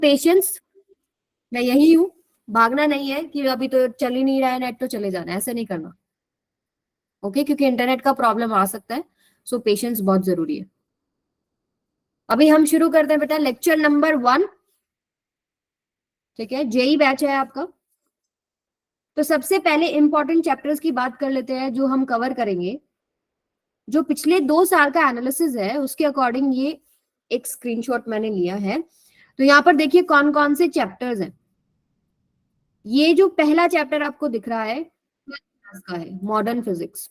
Patience, मैं यही हूं, भागना नहीं है कि अभी तो चल ही नहीं रहा है नेट तो चले जाना है, ऐसा नहीं करना। ओके, क्योंकि इंटरनेट का प्रॉब्लम आ सकता है, सो पेशेंस बहुत जरूरी है। अभी हम शुरू करते हैं बेटा लेक्चर नंबर 1। ठीक है, जेई बैच है आपका। तो सबसे पहले इंपॉर्टेंट चैप्टर्स की बात कर लेते हैं जो हम कवर करेंगे। जो पिछले 2 साल का एनालिसिस है उसके अकॉर्डिंग ये एक स्क्रीनशॉट मैंने लिया है। तो यहाँ पर देखिए कौन कौन से चैप्टर्स हैं। ये जो पहला चैप्टर आपको दिख रहा है 12th क्लास का है, मॉडर्न फिजिक्स।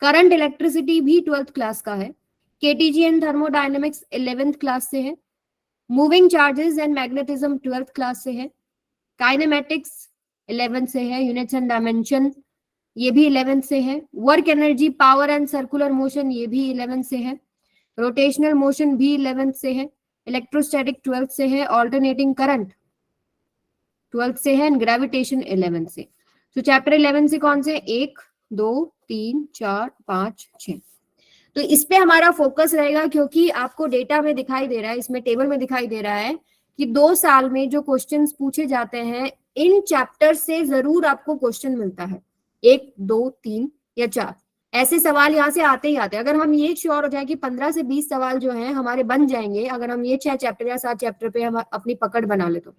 करंट इलेक्ट्रिसिटी भी 12th क्लास का है। KTG and thermodynamics 11th class से है। Moving charges and magnetism 12th class से है। काइनेमेटिक्स 11th से है। यूनिट्स एंड डायमेंशन ये भी 11th से है। Work energy, power and circular motion ये भी 11th से है। रोटेशनल मोशन भी 11th से है। इलेक्ट्रोस्टैटिक 12th से है। ऑल्टरनेटिंग करंट 12th से है। एंड ग्रेविटेशन 11th से। तो चैप्टर 11 से कौन से? 1 2 3 4 5 6। तो इस पे हमारा फोकस रहेगा क्योंकि आपको डेटा में दिखाई दे रहा है, इसमें टेबल में दिखाई दे रहा है कि 2 साल में जो क्वेश्चंस पूछे जाते हैं इन चैप्टर से जरूर आपको क्वेश्चन मिलता है। 1 2 3 या 4 ऐसे सवाल यहाँ से आते ही आते हैं। अगर हम ये श्योर हो जाए कि 15 से 20 सवाल जो हैं हमारे बन जाएंगे, अगर हम ये 6 चैप्टर या 7 चैप्टर पे हम अपनी पकड़ बना ले तो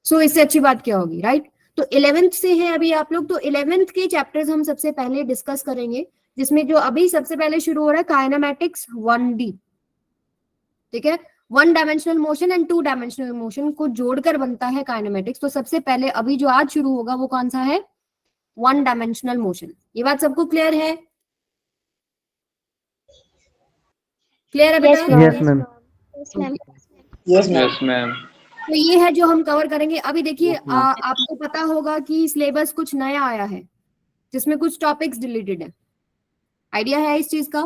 सो इससे अच्छी बात क्या होगी, राइट? तो 11th से है अभी आप लोग, तो 11th के चैप्टर्स हम सबसे पहले डिस्कस करेंगे, जिसमें जो अभी सबसे पहले शुरू हो रहा है काइनेमैटिक्स 1D। ठीक है, 1 dimensional motion and 2 dimensional motion को जोड़कर बनता है काइनेमैटिक्स। तो सबसे पहले अभी जो आज शुरू होगा वो कौन सा है? 1 डायमेंशनल मोशन। ये बात सबको क्लियर है? क्लियर है बेटा? Yes ma'am. Yes ma'am. तो ये है जो हम कवर करेंगे। अभी देखिए आपको पता होगा कि सिलेबस कुछ नया आया है जिसमें कुछ टॉपिक्स डिलीटेड है। आइडिया है इस चीज का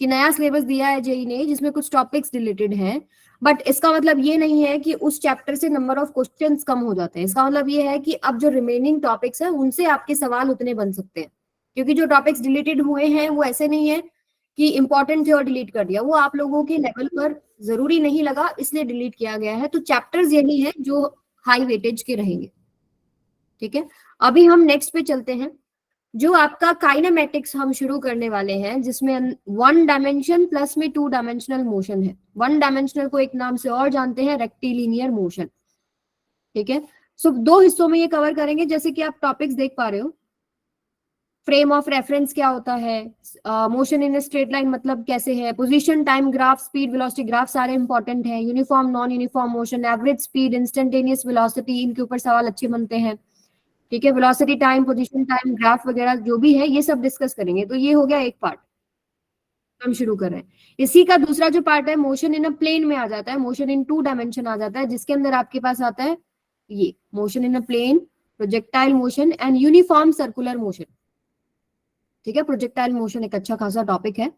कि नया सिलेबस दिया है जेई ने जिसमें कुछ टॉपिक्स डिलीटेड हैं, बट इसका मतलब ये नहीं है कि उस चैप्टर से नंबर ऑफ क्वेश्चंस कम हो जाते हैं। इसका मतलब ये है कि अब जो रिमेनिंग टॉपिक्स है उनसे आपके सवाल उतने बन सकते हैं, क्योंकि जो टॉपिक्स डिलीटेड हुए हैं वो ऐसे नहीं है कि इंपॉर्टेंट थे और डिलीट कर दिया, वो आप लोगों के लेवल पर जरूरी नहीं लगा इसलिए डिलीट किया गया है। तो चैप्टर्स यही है जो हाई वेटेज के रहेंगे। ठीक है, अभी हम नेक्स्ट पे चलते हैं। जो आपका काइनेमैटिक्स हम शुरू करने वाले हैं, जिसमें 1 डायमेंशन प्लस में 2 डायमेंशनल मोशन है। 1 डायमेंशनल को एक नाम से और जानते हैं, रेक्टिलिनियर मोशन। ठीक है, सो 2 हिस्सों में ये कवर करेंगे। जैसे कि आप टॉपिक्स देख पा रहे हो, फ्रेम ऑफ रेफरेंस क्या होता है, मोशन इन स्ट्रेट लाइन मतलब कैसे है, position time graph, speed velocity graph सारे इंपॉर्टेंट हैं, uniform non uniform motion, average speed, instantaneous velocity, इनके ऊपर सवाल अच्छे बनते हैं। ठीक है, velocity time, position time graph वगैरह जो भी है ये सब डिस्कस करेंगे। तो ये हो गया एक पार्ट, हम शुरू कर रहे हैं। इसी का दूसरा जो पार्ट है मोशन इन अ प्लेन में आ जाता है, मोशन इन 2 डायमेंशन आ जाता है, जिसके अंदर आपके पास आता है ये motion in a plane, projectile motion and uniform circular motion. ठीक है, प्रोजेक्टाइल मोशन एक अच्छा खासा टॉपिक है।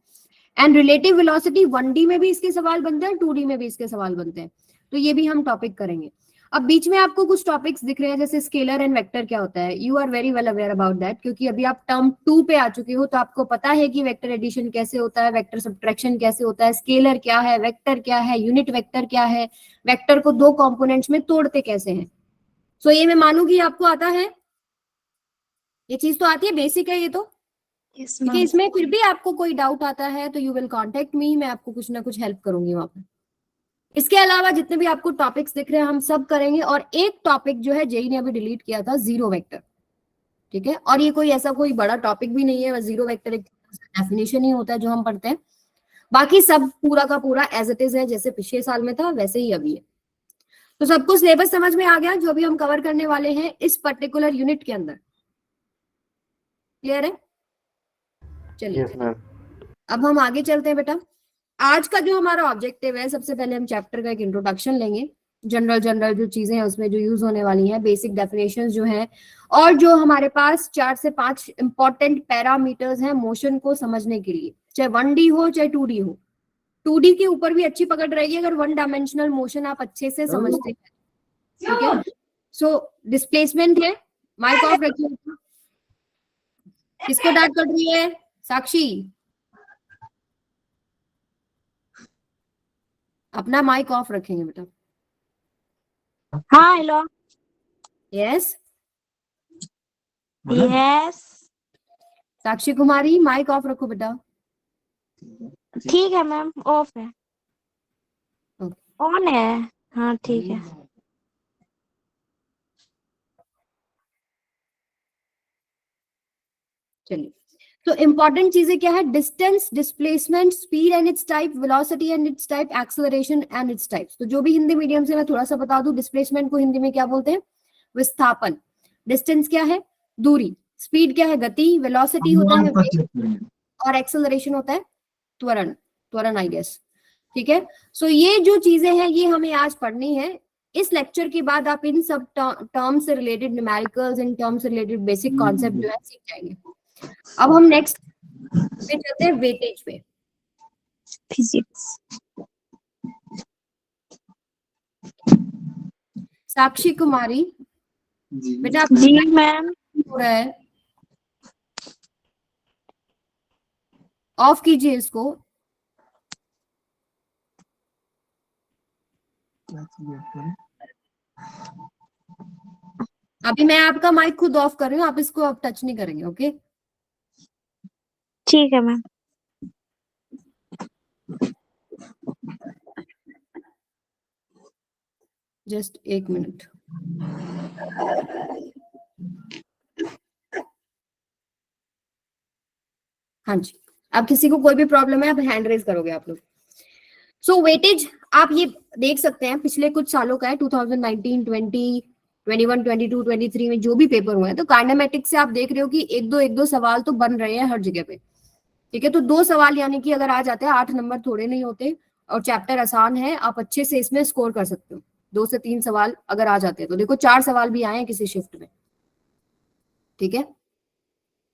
एंड रिलेटिव वेलोसिटी 1D में भी इसके सवाल बनते हैं, 2D में भी इसके सवाल बनते हैं, तो ये भी हम टॉपिक करेंगे। अब बीच में आपको कुछ टॉपिक्स दिख रहे हैं जैसे स्केलर एंड वेक्टर क्या होता है, you are very well aware about that, क्योंकि अभी आप टर्म 2 पे आ चुके हो, तो आपको पता है कि वेक्टर एडिशन कैसे होता है, वेक्टर सब्ट्रैक्शन कैसे होता है, स्केलर क्या है, वेक्टर क्या है, यूनिट वेक्टर क्या है, वेक्टर को 2 कंपोनेंट्स में तोड़ते कैसे हैं। सो ये मैं मानूं कि आपको आता है, ये चीज तो आती है, बेसिक है ये तो। ठीक है, इसमें फिर भी आपको कोई डाउट आता है तो यू विल कॉन्टेक्ट मी, मैं आपको कुछ ना कुछ हेल्प करूंगी वहां पर। इसके अलावा जितने भी आपको टॉपिक्स दिख रहे हैं हम सब करेंगे। और एक टॉपिक जो है जेई ने अभी डिलीट किया था, जीरो वेक्टर। ठीक है, और ये कोई ऐसा कोई बड़ा टॉपिक भी नहीं है, बस जीरो वेक्टर एक डेफिनेशन ही होता है जो हम पढ़ते हैं। बाकी सब पूरा का पूरा एज इट इज है, जैसे पिछले साल में था वैसे ही अभी है। तो सबको सिलेबस समझ में आ गया जो भी हम कवर करने वाले हैं इस पर्टिकुलर यूनिट के अंदर? क्लियर है? चलिए यस मैम। अब हम आगे चलते हैं बेटा। आज का जो हमारा ऑब्जेक्टिव है, सबसे पहले हम चैप्टर का एक इंट्रोडक्शन लेंगे, जनरल जनरल जो चीजें हैं उसमें जो यूज होने वाली हैं, बेसिक डेफिनेशंस जो हैं, और जो हमारे पास 4 से 5 इंपॉर्टेंट पैरामीटर्स हैं मोशन को समझने के लिए, चाहे 1D हो चाहे 2D हो। 2D के ऊपर भी अच्छी पकड़ रहेगी अगर 1 डायमेंशनल मोशन आप अच्छे से समझते हैं। ठीक है, सो डिस्प्लेसमेंट है, माइक ऑफ रखिए। किसको डांट पड़ रही है? साक्षी, अपना माइक ऑफ रखेंगे बेटा। हाँ hello. Yes. Yes Sakshi Kumari mic off रखो बेटा। ठीक है मैम, ऑफ है। Okay. ऑन है। हाँ ठीक है। चलिए, तो इंपॉर्टेंट चीजें क्या है? Distance, displacement, speed and it's type, velocity and it's type, acceleration and its types. तो जो भी हिंदी मीडियम से, मैं थोड़ा सा बता दूं, डिस्प्लेसमेंट को हिंदी में क्या बोलते हैं? विस्थापन। डिस्टेंस क्या है? दूरी। स्पीड क्या है? गति। वेलोसिटी होता है वेग, और एक्सेलरेशन होता है त्वरण। त्वरण आई गेस। ठीक है। सो ये जो चीजें हैं ये हमें आज पढ़नी है। इस लेक्चर के बाद आप इन सब टर्म से रिलेटेड, न्यूमेरिकल्स, इन टर्म से रिलेटेड बेसिक कॉन्सेप्ट जो है सीख जाएंगे। अब हम नेक्स्ट पे चलते हैं, वेटेज पे। फिजिक्स। साक्षी कुमारी बेटा, जी मैम। हो रहा है, ऑफ कीजिए इसको। अभी मैं आपका माइक खुद ऑफ कर रही हूँ, आप इसको अब टच नहीं करेंगे। ओके। ठीक है मैम। जस्ट एक मिनट। हाँ जी, अब किसी को कोई भी प्रॉब्लम है, अब हैंड रेज करोगे आप लोग। सो वेटेज आप ये देख सकते हैं पिछले कुछ सालों का है, 2019, 20, 21, 22, 23 में जो भी पेपर हुए हैं, तो काइनेमेटिक्स से आप देख रहे हो कि एक दो सवाल तो बन रहे हैं हर जगह पे। ठीक है, तो 2 सवाल यानी कि अगर आ जाते हैं, 8 नंबर थोड़े नहीं होते, और चैप्टर आसान है, आप अच्छे से इसमें स्कोर कर सकते हो। 2 से 3 सवाल अगर आ जाते हैं, तो देखो 4 सवाल भी आए हैं किसी शिफ्ट में। ठीक है,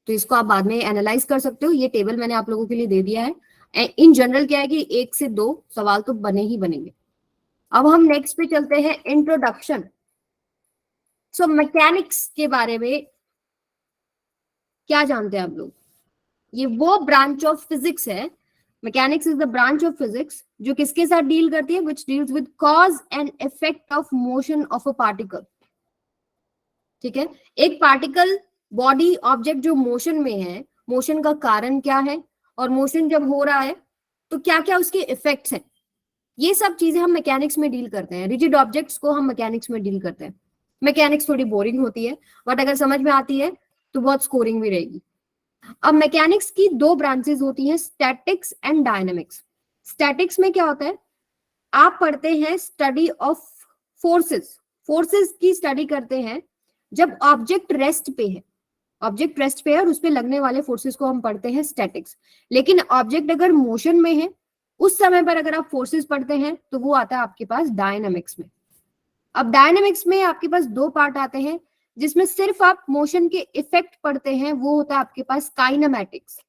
तो इसको आप बाद में एनालाइज कर सकते हो, ये टेबल मैंने आप लोगों के लिए दे दिया है। इन जनरल क्या है कि 1 से 2 सवाल तो बने ही बनेंगे। अब हम नेक्स्ट पे चलते हैं, इंट्रोडक्शन। सो मैकेनिक्स के बारे में क्या जानते हैं आप लोग? ये वो ब्रांच ऑफ फिजिक्स है, mechanics is the branch of physics जो किसके साथ डील करती है? Which deals with cause and effect of motion of a particle. ठीक है, एक पार्टिकल, बॉडी, ऑब्जेक्ट जो मोशन में है, मोशन का कारण क्या है, और मोशन जब हो रहा है तो क्या क्या उसके इफेक्ट्स हैं, ये सब चीजें हम मैकेनिक्स में डील करते हैं। रिजिड ऑब्जेक्ट्स को हम मैकेनिक्स में डील करते हैं। मैकेनिक्स थोड़ी बोरिंग होती है, बट अगर समझ में आती है तो बहुत स्कोरिंग भी रहेगी। अब मैकेनिक्स की 2 ब्रांचेस होती हैं, स्टैटिक्स एंड डायनेमिक्स। स्टैटिक्स में क्या होता है? आप पढ़ते हैं स्टडी ऑफ फोर्सेस। फोर्सेस की स्टडी करते हैं जब ऑब्जेक्ट रेस्ट पे है। ऑब्जेक्ट रेस्ट पे है और उस पे लगने वाले फोर्सेस को हम पढ़ते हैं स्टैटिक्स। लेकिन ऑब्जेक्ट अगर मोशन में है, उस समय पर अगर आप फोर्सेस पढ़ते हैं, तो वो आता है आपके पास डायनामिक्स में। अब डायनामिक्स में आपके पास 2 पार्ट आते हैं, जिसमें सिर्फ आप मोशन के इफेक्ट पढ़ते हैं, वो होता है आपके पास काइनेमैटिक्स,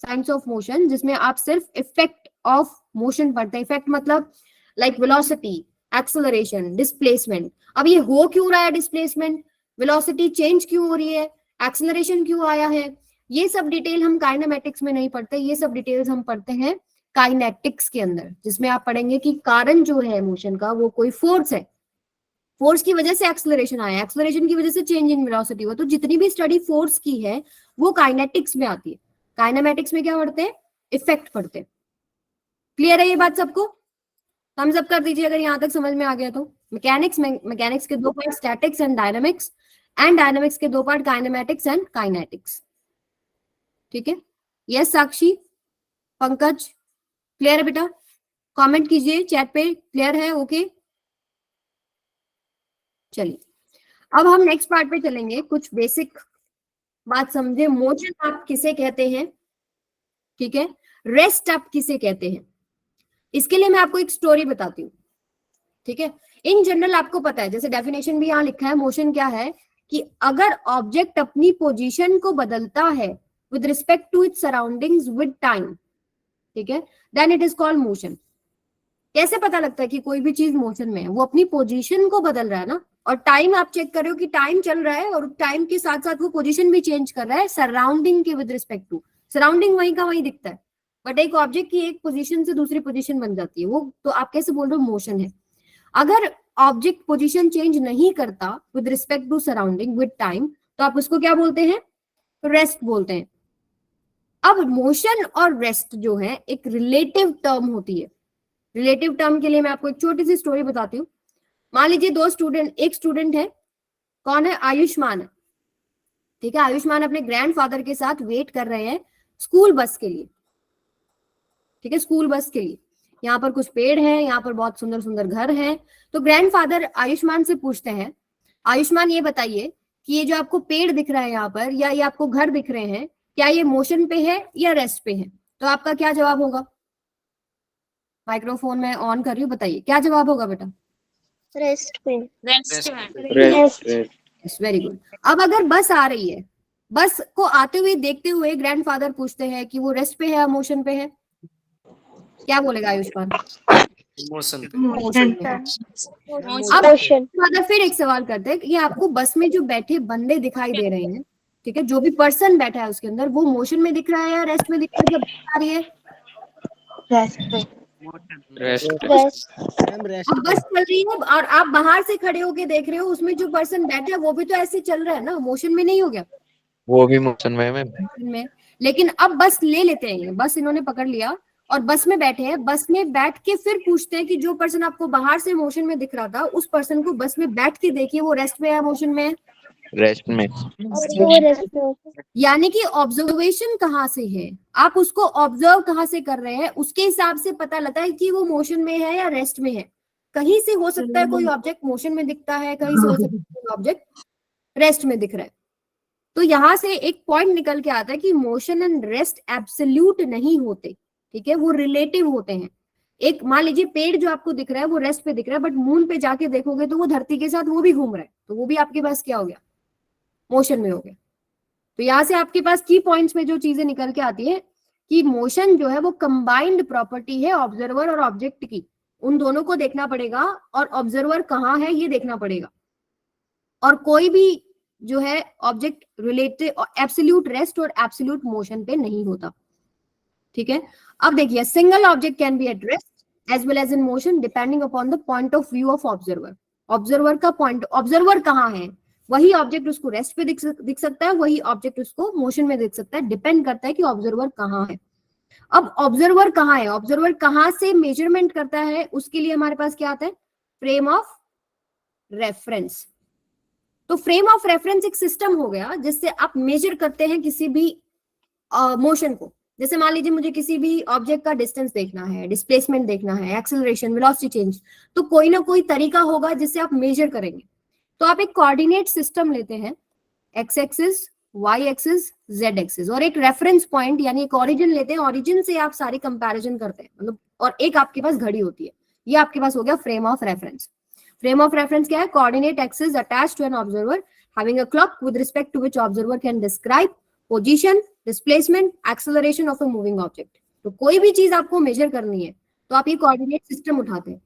साइंस ऑफ मोशन, जिसमें आप सिर्फ इफेक्ट ऑफ मोशन पढ़ते हैं। इफेक्ट मतलब लाइक वेलोसिटी, एक्सेलरेशन, डिस्प्लेसमेंट। अब ये हो क्यों रहा है डिस्प्लेसमेंट, वेलोसिटी चेंज क्यों हो रही है, एक्सेलरेशन क्यों आया है, ये सब डिटेल हम काइनेमैटिक्स में नहीं पढ़ते, ये सब डिटेल्स हम पढ़ते हैं काइनेटिक्स के अंदर, जिसमें आप पढ़ेंगे कि कारण जो है मोशन का वो कोई फोर्स है, फोर्स की वजह से एक्सेलरेशन आया, एक्सेलरेशन की वजह से चेंज इन वेलोसिटी हुआ। तो जितनी भी स्टडी फोर्स की है वो काइनेटिक्स में आती है। काइनेमैटिक्स में क्या पढ़ते हैं? इफेक्ट पढ़ते हैं। क्लियर है ये बात सबको? थम्स अप कर दीजिए अगर यहां तक समझ में आ गया तो। मैकेनिक्स के 2 part, statics and dynamics, and dynamics के 2 पार्ट, काइनेमैटिक्स एंड काइनेटिक्स। ठीक है, यस साक्षी, पंकज, क्लियर है बेटा? कमेंट कीजिए चैट पे, क्लियर है? ओके, चलिए अब हम नेक्स्ट पार्ट पे चलेंगे। कुछ बेसिक बात समझे, मोशन आप किसे कहते हैं, ठीक है, रेस्ट आप किसे कहते हैं। इसके लिए मैं आपको एक स्टोरी बताती हूँ। ठीक है, इन जनरल आपको पता है, जैसे डेफिनेशन भी यहाँ लिखा है, मोशन क्या है कि अगर ऑब्जेक्ट अपनी पोजीशन को बदलता है with respect to its surroundings with time, ठीक है, then it is called motion. कैसे पता लगता है कि कोई भी चीज मोशन में है? वो अपनी पोजीशन को बदल रहा है ना, और टाइम आप चेक कर रहे हो कि टाइम चल रहा है, और टाइम के साथ साथ वो पोजीशन भी चेंज कर रहा है सराउंडिंग के विद रिस्पेक्ट टू। सराउंडिंग वहीं का वहीं दिखता है, बट एक ऑब्जेक्ट की एक पोजीशन से दूसरी पोजीशन बन जाती है, वो तो आप कैसे बोल रहे हो? मोशन है। अगर ऑब्जेक्ट पोजीशन चेंज नहीं करता with respect to surrounding with time, तो आप उसको क्या बोलते हैं? रेस्ट बोलते हैं। अब मोशन और रेस्ट जो है एक रिलेटिव टर्म होती है। रिलेटिव टर्म के लिए मैं आपको एक छोटी सी स्टोरी बताती हूँ। मान लीजिए दो स्टूडेंट, एक स्टूडेंट है, कौन है? आयुष्मान है। ठीक है, आयुष्मान अपने ग्रैंडफादर के साथ वेट कर रहे हैं स्कूल बस के लिए। ठीक है, स्कूल बस के लिए। यहाँ पर कुछ पेड़ हैं, यहाँ पर बहुत सुंदर सुंदर घर हैं। तो ग्रैंडफादर आयुष्मान से पूछते हैं, आयुष्मान ये बताइए कि ये जो आपको पेड़ दिख रहा है यहाँ पर, या ये आपको घर दिख रहे हैं, क्या ये मोशन पे है या रेस्ट पे है? तो आपका क्या जवाब होगा? माइक्रोफोन में ऑन कर रही हूँ, बताइए क्या जवाब होगा बेटा? रेस्ट पे। Very good. अब अगर बस आ रही है, बस को आते हुए देखते हुए ग्रैंडफादर पूछते हैं कि वो रेस्ट पे है या मोशन पे है, क्या बोलेगा आयुष्मान? मोशन पे। मोशन पे। अब फादर फिर एक सवाल करते हैं कि आपको बस में जो बैठे बंदे दिखाई दे रहे हैं, ठीक है, जो भी पर्सन बैठा है उसके अंदर, वो मोशन में दिख रहा है या रेस्ट में दिख रहा है? जब बस आ रही है रेस्ट। अब बस चल रही है और आप बाहर से खड़े होके देख रहे हो, उसमें जो पर्सन बैठा है वो भी तो ऐसे चल रहा है ना, मोशन में नहीं हो गया? वो भी मोशन में है में। लेकिन अब बस ले लेते हैं, ये बस इन्होंने पकड़ लिया और बस में बैठे हैं। बस में बैठ के फिर पूछते हैं कि जो पर्सन आपको बाहर से मोशन में दिख रहा था, उस पर्सन को बस में बैठ के देखिए, वो रेस्ट में है मोशन में है? रेस्ट में। यानी कि ऑब्जर्वेशन कहाँ से है, आप उसको ऑब्जर्व कहाँ से कर रहे हैं, उसके हिसाब से पता लगता है कि वो मोशन में है या रेस्ट में है। कहीं से हो सकता है कोई ऑब्जेक्ट मोशन में दिखता है, कहीं से हो सकता है कोई ऑब्जेक्ट रेस्ट में दिख रहा है। तो यहां से एक पॉइंट निकल के आता है कि मोशन एंड रेस्ट एब्सोल्यूट नहीं होते, ठीक है, वो रिलेटिव होते हैं। एक मान लीजिए पेड़ जो आपको दिख रहा है वो रेस्ट पे दिख रहा है, बट मून पे जाके देखोगे तो वो धरती के साथ वो भी घूम रहा है, तो वो भी आपके पास क्या हो गया? मोशन में हो गया। तो यहाँ से आपके पास की पॉइंट्स में जो चीजें निकल के आती है कि मोशन जो है वो कंबाइंड प्रॉपर्टी है ऑब्जर्वर और ऑब्जेक्ट की, उन दोनों को देखना पड़ेगा और ऑब्जर्वर कहाँ है ये देखना पड़ेगा। और कोई भी जो है ऑब्जेक्ट रिलेटेड एब्सोल्यूट रेस्ट और एब्सोल्यूट मोशन पे नहीं होता। ठीक है, अब देखिए single object can be at rest as well as in motion depending upon the point of view of observer. Observer का पॉइंट, ऑब्जर्वर कहाँ है, वही ऑब्जेक्ट उसको रेस्ट पे दिख सकता है, वही ऑब्जेक्ट उसको मोशन में दिख सकता है, डिपेंड करता है कि ऑब्जर्वर कहाँ है। अब ऑब्जर्वर कहाँ है, ऑब्जर्वर कहाँ से मेजरमेंट करता है, उसके लिए हमारे पास क्या आता है? Frame of reference. तो फ्रेम ऑफ रेफरेंस एक सिस्टम हो गया जिससे आप मेजर करते हैं किसी भी मोशन को। जैसे मान लीजिए मुझे किसी भी ऑब्जेक्ट का डिस्टेंस देखना है, डिस्प्लेसमेंट देखना है, एक्सेलरेशन, वेलोसिटी चेंज, तो कोई ना कोई तरीका होगा जिससे आप मेजर करेंगे। तो आप एक कोऑर्डिनेट सिस्टम लेते हैं, X axis, Y axis, Z axis, और एक रेफरेंस पॉइंट यानी एक ओरिजिन लेते हैं, ओरिजिन से आप सारी कंपैरिजन करते हैं, मतलब, और एक आपके पास घड़ी होती है। ये आपके पास हो गया frame of reference. Frame of reference क्या है? Coordinate axis attached to an observer having a clock with respect to which observer can describe position, displacement, acceleration of a moving object. तो कोई भी चीज आपको मेजर करनी है तो आप ये कोऑर्डिनेट सिस्टम उठाते हैं।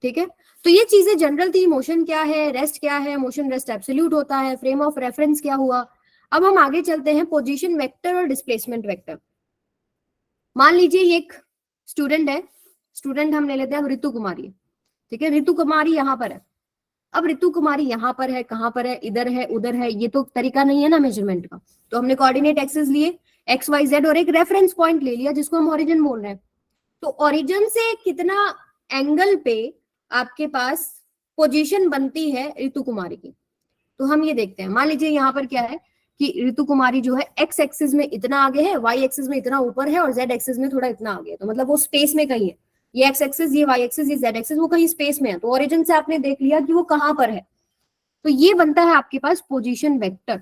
ठीक है, तो ये चीजें जनरल थी। मोशन क्या है, रेस्ट क्या है, मोशन रेस्ट एब्सोल्यूट होता है, फ्रेम ऑफ रेफरेंस क्या हुआ। अब हम आगे चलते हैं, पोजीशन वेक्टर और डिस्प्लेसमेंट वेक्टर। मान लीजिए एक स्टूडेंट है, स्टूडेंट हम ले लेते हैं ऋतु कुमारी। ठीक है, ऋतु कुमारी यहाँ पर है। अब ऋतु कुमारी यहाँ पर है, कहाँ पर है, इधर है, उधर है, ये तो तरीका नहीं है ना मेजरमेंट का। तो हमने कोऑर्डिनेट एक्सिस लिए एक्स वाई जेड और एक रेफरेंस पॉइंट ले लिया जिसको हम ओरिजिन बोल रहे हैं। तो ओरिजिन से कितना एंगल पे आपके पास पोजीशन बनती है ऋतु कुमारी की, तो हम ये देखते हैं। मान लीजिए यहाँ पर क्या है कि ऋतु कुमारी जो है एक्स एक्सिस में इतना आगे है, वाई एक्सिस में इतना ऊपर है और जेड एक्सिस में थोड़ा इतना आगे है, तो मतलब वो स्पेस में कहीं है। ये एक्स एक्सिस, ये वाई एक्सिस, ये जेड एक्सिस, वो कहीं स्पेस में है। तो ओरिजिन से आपने देख लिया कि वो कहां पर है। तो ये बनता है आपके पास पोजीशन वेक्टर,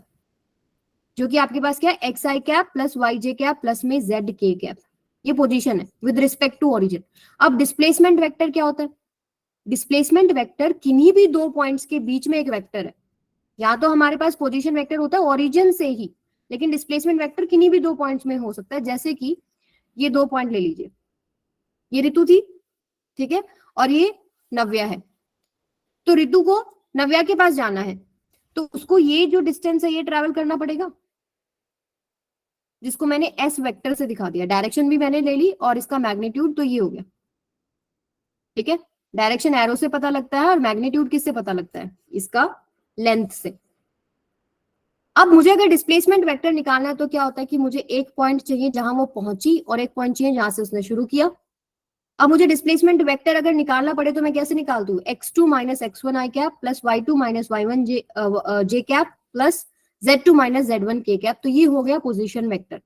जो कि आपके पास क्या है? एक्स आई कैप प्लस वाई जे कैप प्लस में जेड के कैप, ये पोजीशन है विद रिस्पेक्ट टू ओरिजिन। अब डिस्प्लेसमेंट वेक्टर क्या होता है? डिस्प्लेसमेंट वेक्टर किन्हीं भी दो पॉइंट्स के बीच में एक वेक्टर है। या तो हमारे पास पोजीशन वेक्टर होता है ओरिजिन से ही, लेकिन डिस्प्लेसमेंट वेक्टर किन्हीं भी दो पॉइंट्स में हो सकता है। जैसे कि ये दो पॉइंट ले लीजिए, ये ऋतु थी, ठीक है, और ये नव्या है। तो ऋतु को नव्या के पास जाना है, तो उसको ये जो डिस्टेंस है ये ट्रैवल करना पड़ेगा, जिसको मैंने एस वेक्टर से दिखा दिया। डायरेक्शन भी मैंने ले ली और इसका मैग्नीट्यूड तो ये हो गया। ठीक है, डायरेक्शन एरो से पता लगता है और मैग्नीट्यूड किससे पता लगता है, इसका लेंथ से। अब मुझे अगर डिस्प्लेसमेंट वेक्टर निकालना है तो क्या होता है कि मुझे एक पॉइंट चाहिए जहां वो पहुंची और एक पॉइंट चाहिए जहां से उसने शुरू किया। अब मुझे डिस्प्लेसमेंट वेक्टर अगर निकालना पड़े तो मैं कैसे निकाल दूं, x2 minus x1 i cap plus y2 minus y1 j cap plus z2 minus z1 k cap. तो ये हो गया पोजीशन वेक्टर।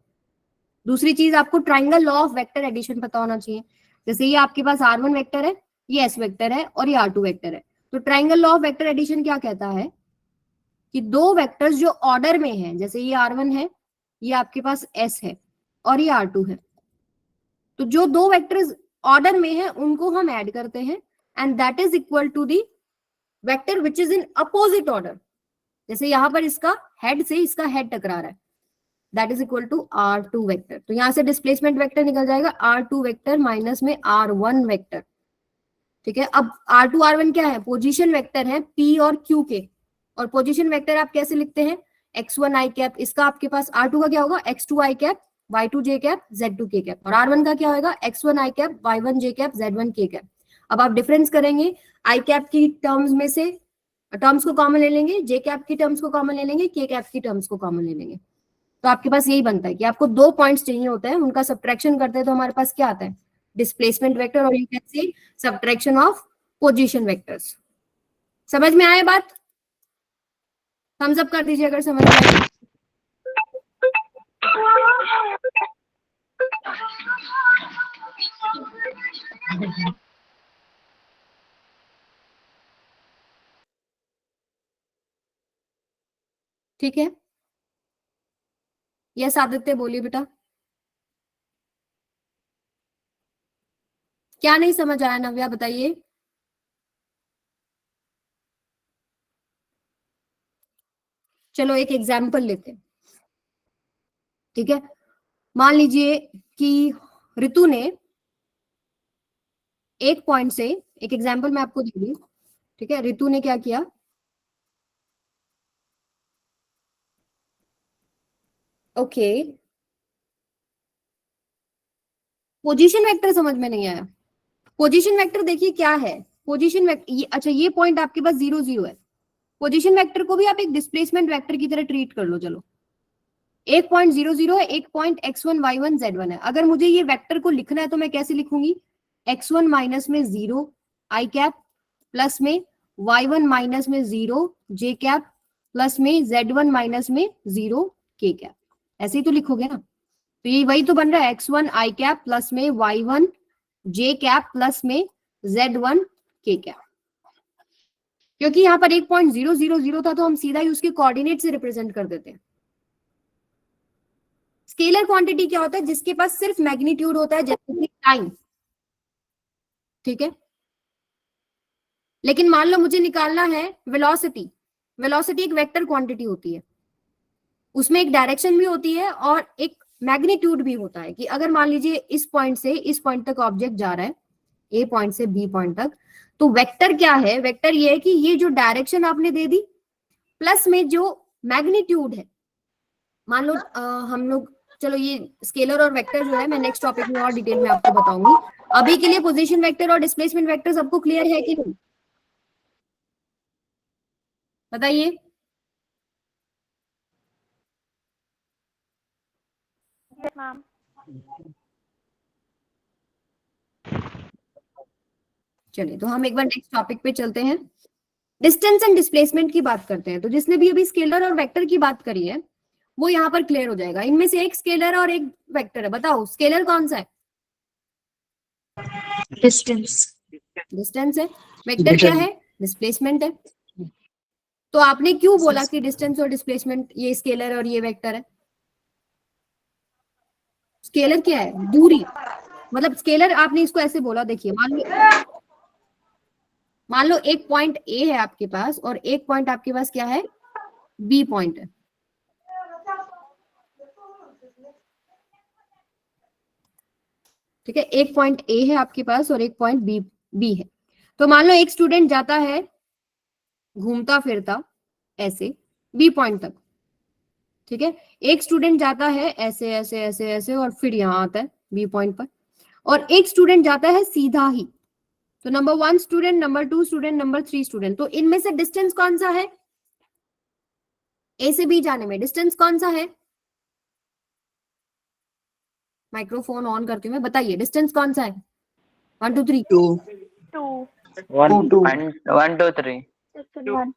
दूसरी चीज, आपको triangle law of vector addition पता होना चाहिए। जैसे ये आपके पास r1 वेक्टर है, ये s वेक्टर है और ये r2 वेक्टर है। तो triangle law of vector addition क्या कहता है कि दो वेक्टर्स जो ऑर्डर में हैं, जैसे ये r1 है, ये आपके पास s है और ये r2 है, तो जो दो वेक्टर्स ऑर्डर में है उनको हम ऐड करते हैं and that is equal to the vector which is in opposite order. जैसे यहां पर इसका हेड से इसका हेड टकरा रहा है, that is equal to r2 vector. तो यहां से डिस्प्लेसमेंट वेक्टर निकल जाएगा r2 वेक्टर माइनस में r1 वेक्टर। ठीक है, अब r2 r1 क्या है, पोजीशन वेक्टर है p और q के, और पोजीशन वेक्टर आप कैसे लिखते हैं, x1 i कैप, इसका आपके पास r2 का क्या होगा, x2 i cap y2 j cap z2 k cap, और r1 का क्या होगा, x1 i cap y1 j cap z1 k cap. अब आप डिफरेंस करेंगे, i कैप की टर्म्स में से टर्म्स को कॉमन ले लेंगे, j कैप की टर्म्स को कॉमन ले लेंगे, k कैप की टर्म्स को कॉमन ले लेंगे। तो आपके पास यही बनता है कि आपको दो पॉइंट्स चाहिए होते हैं, उनका सब्ट्रैक्शन करते हैं तो हमारे पास क्या आता है, डिस्प्लेसमेंट वेक्टर, और you can say subtraction of position vectors. समझ में आए बात, थम्स अप कर दीजिए अगर समझ में आए। ठीक है, यस आदित्य बोलिए बेटा, क्या नहीं समझ आया, नव्या बताइए। चलो एक एग्जाम्पल लेते हैं। ठीक है, मान लीजिए कि ऋतु ने एक पॉइंट से, एक एग्जाम्पल मैं आपको दे दी। ठीक है, ऋतु ने क्या किया, ओके पोजीशन वेक्टर समझ में नहीं आया। पोजीशन वेक्टर देखिए क्या है, पोजीशन वेक्टर, अच्छा ये पॉइंट आपके पास 0 0 है। पोजीशन वेक्टर को भी आप एक डिस्प्लेसमेंट वेक्टर की तरह ट्रीट कर लो। चलो, एक पॉइंट 0 0 है, एक पॉइंट x1 y1 z1 है। अगर मुझे ये वेक्टर को लिखना है तो मैं कैसे लिखूंगी, x1 माइनस में 0 i कैप प्लस में y1 माइनस में 0 j कैप प्लस में z1 माइनस में 0 k कैप। ऐसे ही तो लिखोगे ना, तो ये वही तो बन रहा है, x1 i कैप प्लस में y1 j कैप प्लस में z1 k कैप। क्योंकि यहाँ पर एक पॉइंट 0 0 0 था तो हम सीधा ही उसके कोऑर्डिनेट से रिप्रेजेंट कर देते हैं। स्केलर क्वांटिटी क्या होता है, जिसके पास सिर्फ मैग्नीट्यूड होता है, जैसे कि टाइम। ठीक है, लेकिन मान लो मुझे निकालना है वेलोसिटी। वेलोसिटी एक वेक्टर क्वांटिटी होती है, उसमें एक डायरेक्शन भी होती है और एक मैग्नीट्यूड भी होता है। कि अगर मान लीजिए इस पॉइंट से इस पॉइंट तक ऑब्जेक्ट जा रहा है, ए पॉइंट से बी पॉइंट तक, तो वेक्टर क्या है, वेक्टर ये है कि ये जो डायरेक्शन आपने दे दी प्लस में जो मैग्नीट्यूड है। मान लो हम लोग, चलो ये स्केलर और वेक्टर जो है मैं नेक्स्ट टॉपिक में और डिटेल में आपको बताऊंगी। अभी के लिए पोजीशन वेक्टर और डिस्प्लेसमेंट वेक्टर सबको क्लियर है कि नहीं, बताइए। मैम। चलिए तो हम एक बार नेक्स्ट टॉपिक पे चलते हैं, डिस्टेंस एंड डिस्प्लेसमेंट की बात करते हैं। तो जिसने भी अभी स्केलर और वेक्टर की बात करी है वो यहाँ पर क्लियर हो जाएगा। इनमें से एक स्केलर और एक वेक्टर है, बताओ स्केलर कौन सा है, डिस्टेंस। डिस्टेंस है। वेक्टर क्या है, डिस्प्लेसमेंट है। तो आपने क्यों बोला कि डिस्टेंस और डिस्प्लेसमेंट ये स्केलर और ये वेक्टर है, स्केलर क्या है, दूरी। मतलब स्केलर आपने इसको ऐसे बोला, देखिए मान लो एक पॉइंट ए है आपके पास और एक पॉइंट आपके पास क्या है, बी पॉइंट है। ठीक है, एक पॉइंट ए है आपके पास और एक पॉइंट बी है। तो मान लो एक स्टूडेंट जाता है घूमता फिरता ऐसे बी पॉइंट तक। ठीक है, एक स्टूडेंट जाता है ऐसे ऐसे ऐसे ऐसे और फिर यहाँ आता है बी पॉइंट पर, और एक स्टूडेंट जाता है सीधा ही तो number 1 student, number 2 student, number 3 student. तो इनमें से डिस्टेंस कौन सा है? ए से बी जाने में डिस्टेंस कौन सा है? माइक्रोफोन ऑन करती हूँ मैं, बताइए डिस्टेंस कौन सा है? 1 2 3 2 2 1 2 1 2 3 1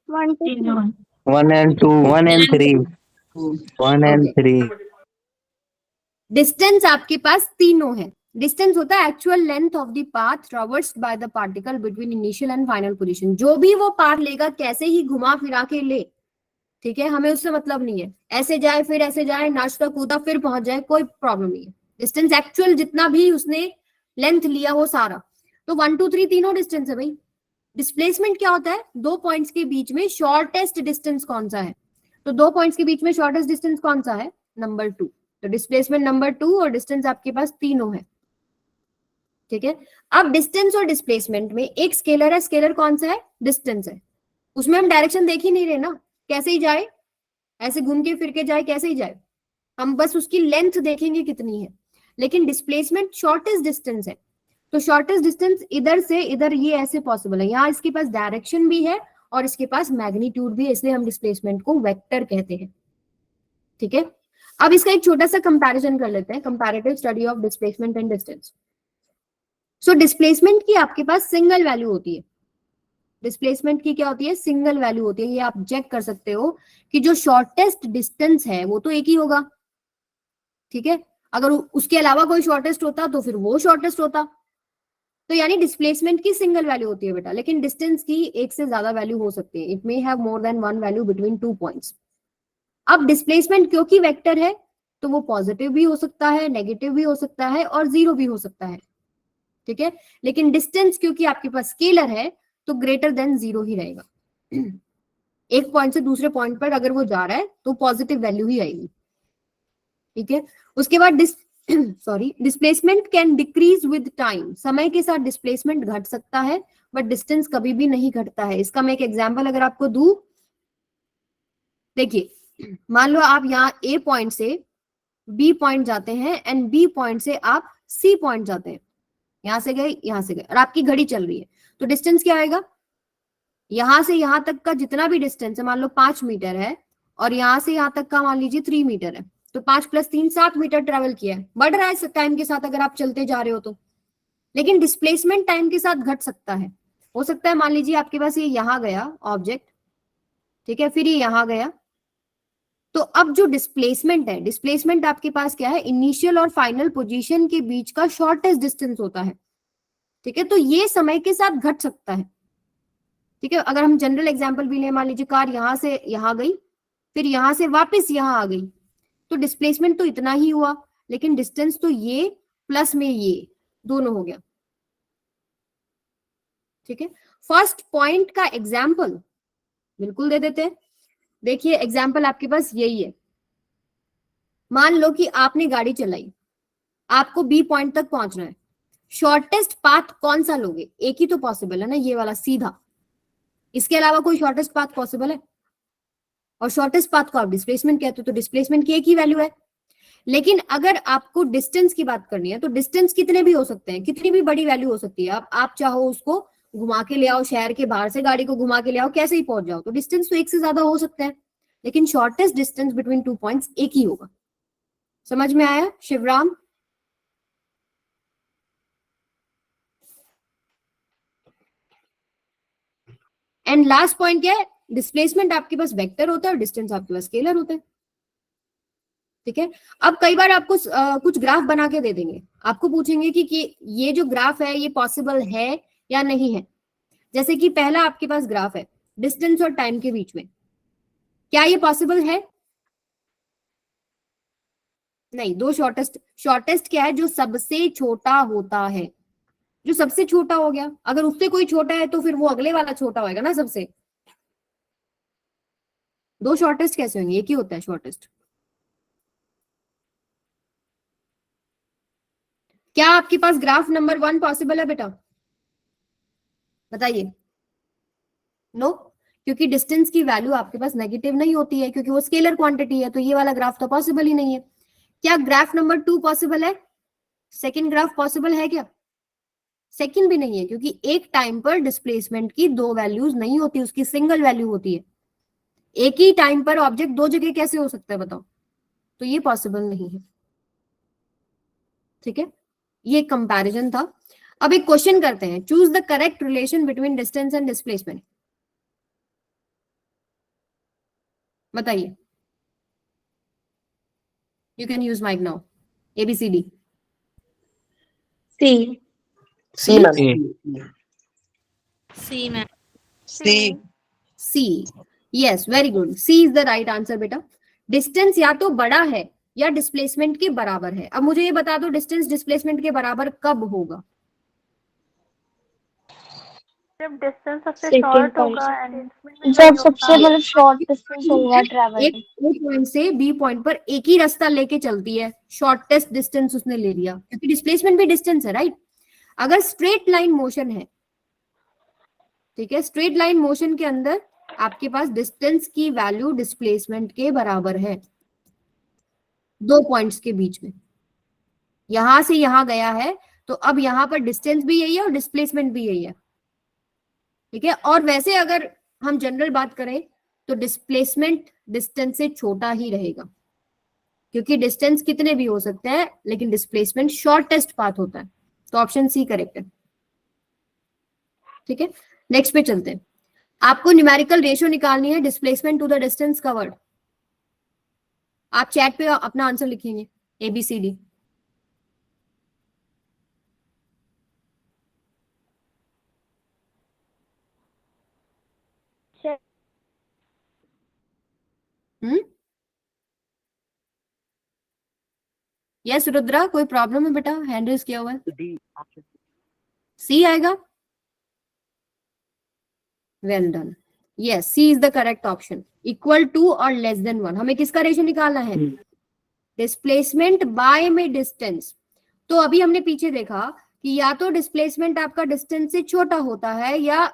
1 2 1 and 2, 1 and 3, 1 and 3. डिस्टेंस आपके पास तीनों है। डिस्टेंस होता है actual length of the path traversed by the particle between initial and final position. जो भी वो पाथ लेगा, कैसे ही घुमा फिरा के ले, ठीक है, हमें उससे मतलब नहीं है। ऐसे जाए फिर ऐसे जाए, नाचता कूदा फिर पहुंच जाए, कोई प्रॉब्लम नहीं है। डिस्टेंस एक्चुअल जितना भी उसने लेंथ लिया वो सारा। तो 1 2 3 तीनों डिस्टेंस है भाई। डिस्प्लेसमेंट क्या होता है? दो पॉइंट्स के बीच में शॉर्टेस्ट डिस्टेंस कौन सा है? तो दो पॉइंट्स के बीच में शॉर्टेस्ट डिस्टेंस कौन सा है? नंबर 2। तो डिस्प्लेसमेंट नंबर 2 और डिस्टेंस आपके पास तीनों है, ठीक है। अब डिस्टेंस और डिस्प्लेसमेंट में एक स्केलर है। स्केलर कौन सा है? डिस्टेंस है। उसमें हम डायरेक्शन देख ही नहीं रहे ना, कैसे ही जाए, ऐसे घूम के फिर के जाए, कैसे ही जाए, हम बस उसकी लेंथ देखेंगे कितनी है। लेकिन डिस्प्लेसमेंट शॉर्टेस्ट डिस्टेंस है। तो शॉर्टेस्ट डिस्टेंस इधर से इधर ये ऐसे पॉसिबल है। यहाँ इसके पास डायरेक्शन भी है और इसके पास मैग्नीट्यूड भी है, इसलिए हम डिस्प्लेसमेंट को वेक्टर कहते हैं, ठीक है। अब इसका एक छोटा सा कंपैरिजन कर लेते हैं, comparative study of displacement and distance. So displacement की आपके पास सिंगल वैल्यू होती है। डिस्प्लेसमेंट की क्या होती है? सिंगल वैल्यू होती है। ये आप चेक कर सकते हो कि जो शॉर्टेस्ट डिस्टेंस है वो तो एक ही होगा, ठीक है। अगर उसके अलावा कोई शॉर्टेस्ट होता तो फिर वो शॉर्टेस्ट होता। तो यानी डिस्प्लेसमेंट की सिंगल वैल्यू होती है बेटा, लेकिन डिस्टेंस की एक से ज्यादा वैल्यू हो सकती है। It may have more than one value between 2 points. अब डिस्प्लेसमेंट क्योंकि वेक्टर है तो वो पॉजिटिव भी हो सकता है, नेगेटिव भी हो सकता है और जीरो भी हो सकता है, ठीक है। लेकिन डिस्टेंस क्योंकि आपके पास स्केलर है तो ग्रेटर देन जीरो ही रहेगा। एक पॉइंट से दूसरे पॉइंट पर अगर वो जा रहा है तो पॉजिटिव वैल्यू ही आएगी, ठीक है। उसके बाद displacement can decrease with time. समय के साथ डिस्प्लेसमेंट घट सकता है बट डिस्टेंस कभी भी नहीं घटता है। इसका मैं एक एग्जांपल अगर आपको दूं, देखिए मान लो आप यहाँ ए पॉइंट से बी पॉइंट जाते हैं एंड बी पॉइंट से आप सी पॉइंट जाते हैं। यहां से गए, यहां से गए और आपकी घड़ी चल रही है, तो डिस्टेंस क्या आएगा? यहां से यहां तक का जितना भी डिस्टेंस है, मान लो 5 मीटर है और यहां से यहां तक का मान लीजिए 3 मीटर है, तो 5 + 3 7 मीटर ट्रेवल किया है। बढ़ रहा है टाइम के साथ अगर आप चलते जा रहे हो तो। लेकिन डिस्प्लेसमेंट टाइम के साथ घट सकता है। हो सकता है मान लीजिए आपके पास ये यहां गया ऑब्जेक्ट, ठीक है, फिर ये यहां गया, तो अब जो डिस्प्लेसमेंट है, डिस्प्लेसमेंट आपके पास क्या है? इनिशियल और फाइनल पोजीशन के बीच का शॉर्टेस्ट डिस्टेंस होता है, ठीक है। तो ये समय के साथ घट सकता है, ठीक है। अगर हम जनरल एग्जांपल भी लें, मान लीजिए कार यहां से यहां गई, फिर यहां से वापस यहां आ गई, तो डिस्प्लेसमेंट तो इतना ही हुआ, लेकिन डिस्टेंस तो ये प्लस में ये दोनों हो गया, ठीक है। फर्स्ट पॉइंट का एग्जाम्पल बिल्कुल दे देते हैं। देखिए एग्जाम्पल आपके पास यही है। मान लो कि आपने गाड़ी चलाई, आपको बी पॉइंट तक पहुंचना है। शॉर्टेस्ट पाथ कौन सा लोगे? एक ही तो पॉसिबल है ना, ये वाला सीधा। इसके अलावा कोई शॉर्टेस्ट पाथ पॉसिबल है? और शॉर्टेस्ट पाथ को आप डिस्प्लेसमेंट कहते हो, तो डिस्प्लेसमेंट की एक ही वैल्यू है। लेकिन अगर आपको डिस्टेंस की बात करनी है तो डिस्टेंस कितने भी हो सकते हैं, कितनी भी बड़ी वैल्यू हो सकती है। आप चाहो उसको घुमा के ले आओ, शहर के बाहर से गाड़ी को घुमा के ले आओ, कैसे ही पहुंच जाओ, तो डिस्टेंस तो एक से ज्यादा हो सकता है, लेकिन शॉर्टेस्ट डिस्टेंस बिटवीन 2 पॉइंट्स एक ही होगा। समझ में आया शिवराम? एंड लास्ट पॉइंट क्या है? डिस्प्लेसमेंट आपके पास वेक्टर होता है और डिस्टेंस आपके पास स्केलर होता है, ठीक है। अब कई बार आपको कुछ ग्राफ बना के दे देंगे, आपको पूछेंगे कि ये जो ग्राफ है ये पॉसिबल है या नहीं है। जैसे कि पहला आपके पास ग्राफ है डिस्टेंस और टाइम के बीच में, क्या ये पॉसिबल है? नहीं। दो शॉर्टेस्ट क्या है? जो सबसे छोटा होता है, जो सबसे छोटा हो गया। अगर उससे कोई छोटा है तो फिर वो अगले वाला छोटा होगा ना सबसे। दो शॉर्टेस्ट कैसे होंगे? एक ही होता है शॉर्टेस्ट। क्या आपके पास ग्राफ नंबर 1 पॉसिबल है बेटा? बताइए। नो, क्योंकि डिस्टेंस की वैल्यू आपके पास नेगेटिव नहीं होती है, क्योंकि वो स्केलर क्वांटिटी है, तो ये वाला ग्राफ तो पॉसिबल ही नहीं है। क्या ग्राफ नंबर 2 पॉसिबल है? सेकंड ग्राफ पॉसिबल है क्या? सेकंड भी नहीं है, क्योंकि एक टाइम पर डिस्प्लेसमेंट की दो वैल्यूज नहीं होती, उसकी सिंगल वैल्यू होती है। एक ही टाइम पर ऑब्जेक्ट दो जगह कैसे हो सकता है बताओ? तो ये पॉसिबल नहीं है। ठीक है, ये कंपैरिजन था। अब एक क्वेश्चन करते हैं, choose the correct relation between distance and displacement. बताइए, you can use mike now. ABCD। C. C ma'am. C ma'am. C. C। Yes, very good, C is the right answer बेटा। Distance या तो बड़ा है या displacement के बराबर है। अब मुझे ये बता दो, डिस्टेंस डिस्प्लेसमेंट के बराबर कब होगा? जब डिस्टेंस सबसे Second शॉर्ट point. होगा एंड जब सबसे मतलब शॉर्ट डिस्टेंस होगा ट्रैवल। एक A पॉइंट से B पॉइंट पर एक ही रास्ता लेके चलती है, शॉर्टेस्ट डिस्टेंस उसने ले लिया, क्योंकि डिस्प्लेसमेंट भी डिस्टेंस है, राइट? अगर स्ट्रेट लाइन मोशन है, ठीक है, स्ट्रेट लाइन मोशन के अंदर आपके पास डिस्टेंस की वैल्यू डिस्प्लेसमेंट के बराबर है, दो पॉइंट्स के बीच में। यहां से यहां गया है, तो अब यहां पर डिस्टेंस भी यही है और डिस्प्लेसमेंट भी यही है। ठीक है, और वैसे अगर हम जनरल बात करें तो डिस्प्लेसमेंट डिस्टेंस से छोटा ही रहेगा, क्योंकि डिस्टेंस कितने भी हो सकते हैं लेकिन डिस्प्लेसमेंट शॉर्टेस्ट पाथ होता है। तो ऑप्शन सी करेक्ट है। ठीक है, नेक्स्ट पे चलते हैं। आपको न्यूमेरिकल रेशियो निकालनी है displacement to the distance covered. आप चैट पे अपना आंसर लिखेंगे, ABCD। यस रुद्रा, कोई प्रॉब्लम है बेटा? हैंड रेज किया हुआ है। सी आएगा। Well done, yes, C is the correct option. Equal to और लेस देन 1। हमें किसका रेशियो निकालना है? डिस्प्लेसमेंट बाय में डिस्टेंस। तो अभी हमने पीछे देखा कि या तो डिस्प्लेसमेंट आपका डिस्टेंस से छोटा होता है या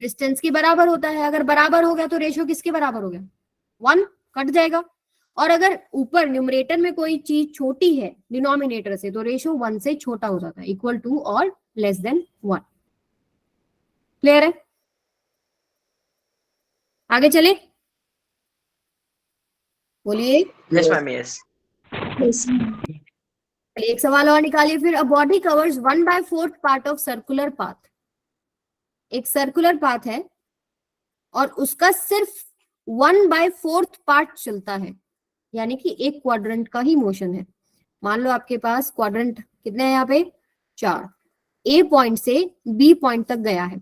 डिस्टेंस के बराबर होता है। अगर बराबर हो गया तो रेशियो किसके बराबर हो गया? 1 कट जाएगा। और अगर ऊपर न्यूमरेटर में कोई चीज छोटी है डिनोमिनेटर से, तो रेशियो 1 से छोटा हो जाता है, इक्वल टू और लेस देन 1। क्लियर है? आगे चले, बोलिए। Yes ma'am. यस। एक सवाल और निकालिए फिर। A body covers 1/4 part of circular path. एक सर्कुलर पाथ है और उसका सिर्फ 1/4 पार्ट चलता है, यानी कि एक क्वाड्रेंट का ही मोशन है। मान लो आपके पास क्वाड्रेंट कितने हैं यहाँ पे? 4। A पॉइंट से B पॉइंट तक गया है।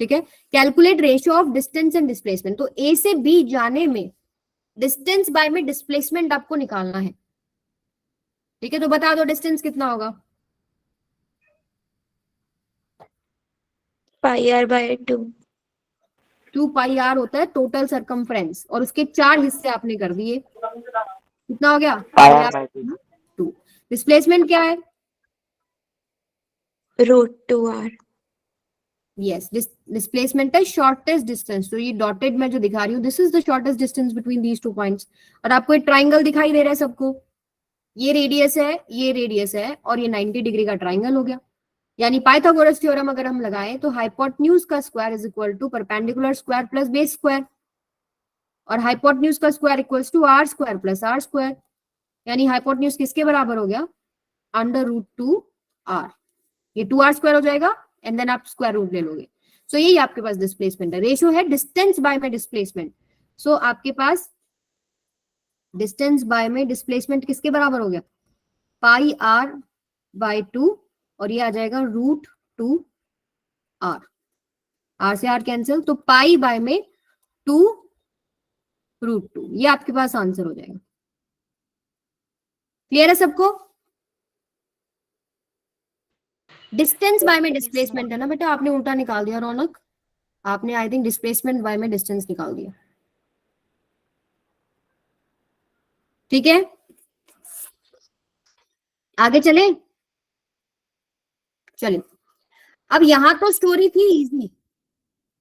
ठीक है, calculate ratio of distance and displacement. तो A से B जाने में डिस्टेंस बाय में डिस्प्लेसमेंट आपको निकालना है। ठीक है, तो बता दो डिस्टेंस कितना होगा? पाई आर बाय 2। 2 पाई आर होता है टोटल सरकमफ्रेंस, और उसके 4 हिस्से आपने कर दिए। कितना हो गया? पाई आर बाय 2। डिस्प्लेसमेंट क्या है? √2r। यस, डिस्प्लेसमेंट है शॉर्टेस्ट डिस्टेंस। तो ये डॉटेड में जो दिखा रही हूँ, this is the shortest distance between these 2 points. और आपको एक ट्राइंगल दिखाई दे रहा है सबको, ये रेडियस है, ये रेडियस है, और ये 90 डिग्री का ट्राइंगल हो गया। यानी पाइथागोरस थ्योरम अगर हम लगाएं तो हाइपोटेन्यूज का square is equal to perpendicular square plus base square, और हाइपोटेन्यूज का square equals to R square plus R square. यानी हाइपोटेन्यूज किसके बराबर हो गया? √2r। ये 2r स्क्वायर हो जाएगा एंड देन आप स्क्वायर रूट ले लोगे। सो यही आपके पास डिस्प्लेसमेंट है। रेशियो है डिस्टेंस बाय में डिस्प्लेसमेंट। सो आपके पास डिस्टेंस बाय में डिस्प्लेसमेंट किसके बराबर हो गया? πr/2, और ये आ जाएगा √2r। r से r कैंसिल, तो पाई बाय में 2√2। ये आपके पास आंसर हो जाएगा। क्लियर है सबको? डिस्टेंस बाय में डिस्प्लेसमेंट है ना बेटा, आपने उल्टा निकाल दिया रौनक। आपने आई थिंक डिस्प्लेसमेंट बाय में डिस्टेंस निकाल दिया। ठीक है, आगे चले। चलिए, अब यहां तो स्टोरी थी इजी,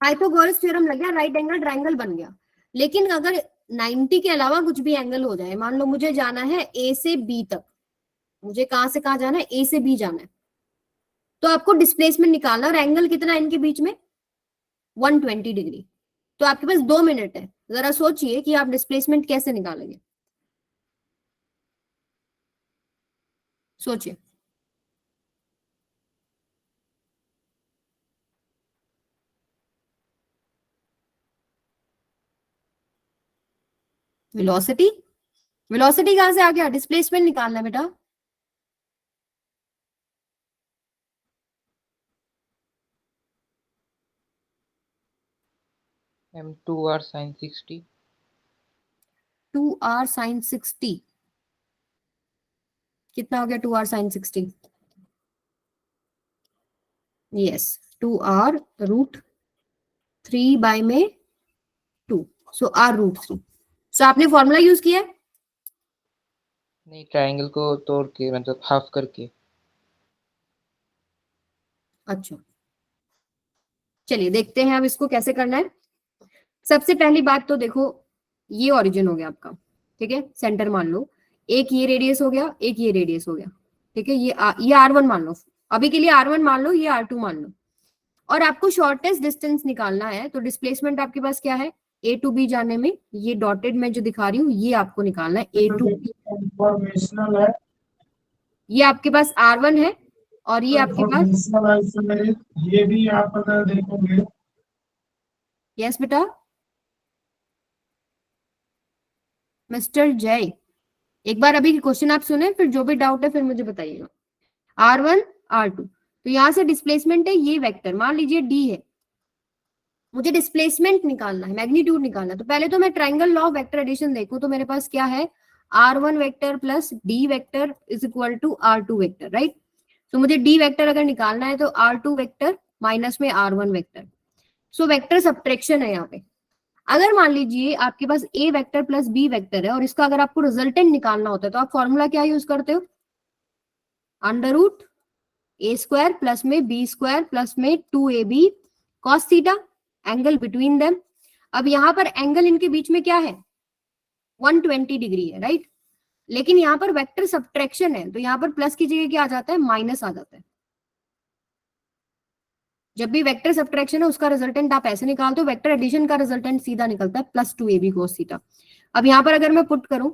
पाइथागोरस थ्योरम लग गया, राइट एंगल ट्रायंगल बन गया। लेकिन अगर 90 के अलावा कुछ भी एंगल हो जाए, मान लो मुझे जाना है A से B तक, मुझे कहां से कहां जाना है? A से B जाना है। तो आपको डिस्प्लेसमेंट निकालना, और एंगल कितना है इनके बीच में, 120 डिग्री। तो आपके पास 2 मिनट है, जरा सोचिए कि आप डिस्प्लेसमेंट कैसे निकालेंगे, सोचिए। वेलोसिटी, वेलोसिटी कहां से आ गया, डिस्प्लेसमेंट निकालना है बेटा। M2R sin 60. 2r sin 60 कितना हो गया, 2r sin 60, yes 2r root 3 bye में 2, सो r रूट 3। सो आपने फॉर्मूला यूज किया है, नहीं, ट्रायंगल को तोड़ के मतलब हाफ करके। अच्छा चलिए देखते हैं अब इसको कैसे करना है। सबसे पहली बात तो देखो, ये ओरिजिन हो गया आपका, ठीक है, सेंटर मान लो, एक ये रेडियस हो गया, एक ये रेडियस हो गया, ठीक है, ये r1 मान लो, अभी के लिए r1 मान लो, ये r2 मान लो, और आपको शॉर्टेस्ट डिस्टेंस निकालना है। तो डिस्प्लेसमेंट आपके पास क्या है, a टू b जाने में, ये डॉटेड में जो दिखा रही हूँ ये आपको निकालना है, a टू b, ये आपके पास r1 है, और ये आपके पास, ये भी आप अगर देखोगे, यस बेटा मिस्टर जय, एक बार अभी क्वेश्चन आप सुने, फिर जो भी डाउट है फिर मुझे बताइएगा। r1 r2, तो यहां से डिस्प्लेसमेंट है, ये वेक्टर मान लीजिए d है, मुझे डिस्प्लेसमेंट निकालना है, मैग्नीट्यूड निकालना है। तो पहले तो मैं triangle law of vector addition देखूं, तो मेरे पास क्या है, r1 vector plus d vector is equal to r2 vector, right. तो मुझे d वेक्टर अगर निकालना है तो r2 वेक्टर माइनस में r1 vector, so vector subtraction है यहाँ पे। अगर मान लीजिए आपके पास a vector plus b vector है, और इसका अगर आपको रिजल्टेंट निकालना होता है, तो आप फॉर्मूला क्या यूज करते हो, under root a square plus में b स्क्वायर प्लस में 2ab cos theta, angle between them. अब यहाँ पर एंगल इनके बीच में क्या है, 120 डिग्री है, राइट। लेकिन यहाँ पर वेक्टर सब्ट्रैक्शन है, तो यहाँ पर प्लस की जगह क्या आ जाता है, माइनस आ जाता है। जब भी वेक्टर सब्ट्रैक्शन है उसका रिजल्टेंट आप ऐसे निकालते हो, वेक्टर एडिशन का रिजल्टेंट सीधा निकलता है प्लस 2ab cos थीटा। अब यहाँ पर अगर मैं पुट करूं,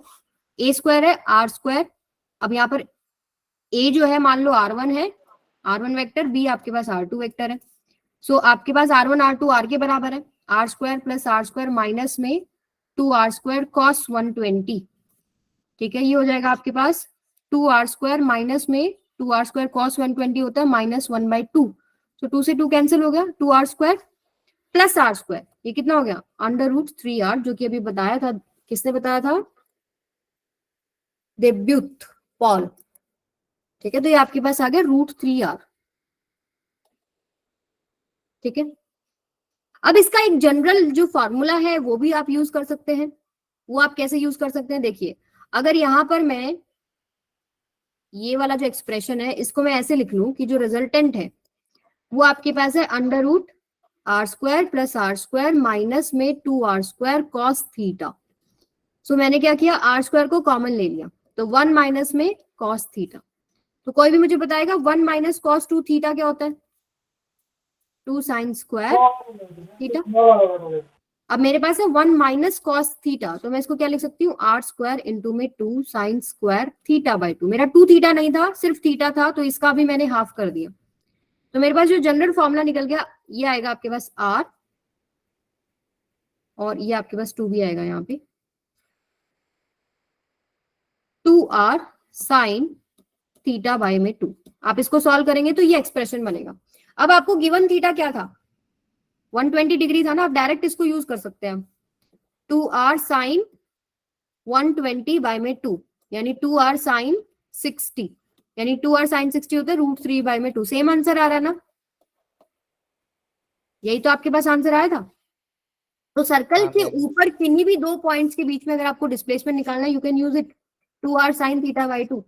a स्क्वायर है r स्क्वायर, अब यहाँ पर a जो है मान लो r1 है, r1 वेक्टर, b आपके पास r2 वेक्टर है। सो आपके पास r1 r2 r के बराबर है, r square plus r square minus में 2r स्क्वायर cos 120, ठीक है, ये हो जाएगा आपके पास 2r स्क्वायर माइनस में 2r स्क्वायर cos 120 होता है माइनस 1/2, तो 2 से 2 कैंसिल हो गया, 2r square plus r square, ये कितना हो गया, अंडर रूट 3r, जो कि अभी बताया था, किसने बताया था, देब्यूत पॉल, ठीक है। तो ये आपके पास आ गया रूट 3r, ठीक है। अब इसका एक जनरल जो फॉर्मूला है वो भी आप यूज कर सकते हैं। वो आप कैसे यूज कर सकते हैं, देखिए, अगर यहां पर मैं ये वाला जो एक्सप्रेशन है इसको मैं ऐसे लिख लूं कि जो रिजल्टेंट है वो आपके पास है under root r square plus r square minus में 2r स्क्वायर cos थीटा। सो मैंने क्या किया, r स्क्वायर को कॉमन ले लिया, तो 1 माइनस में cos थीटा। तो कोई भी मुझे बताएगा 1 माइनस cos 2 थीटा क्या होता है, 2 साइन स्क्वायर थीटा। अब मेरे पास है 1 माइनस cos थीटा, तो मैं इसको क्या लिख सकती हूँ, r स्क्वायर इंटू में 2 साइन स्क्वायर थीटा बाई 2। मेरा 2 थीटा नहीं था, सिर्फ थीटा था, तो इसका भी मैंने हाफ कर दिया। तो मेरे पास जो जनरल फॉर्मूला निकल गया ये आएगा आपके पास r, और ये आपके पास 2 भी आएगा यहाँ पे, 2r साइन थीटा बाय में 2। आप इसको सॉल्व करेंगे तो ये एक्सप्रेशन बनेगा। अब आपको गिवन थीटा क्या था, 120 डिग्री था ना, आप डायरेक्ट इसको यूज कर सकते हैं, 2r साइन 120 बाय में 2, यानी 2r साइन 60, यानी 2r साइन 60 होता है रूट 3 बाय में 2। सेम आंसर आ रहा है ना, यही तो आपके पास आंसर आया था। तो सर्कल के ऊपर किन्हीं भी 2 पॉइंट्स के बीच में अगर आपको डिस्प्लेसमेंट निकालना है, you can use it, 2r sine theta by 2।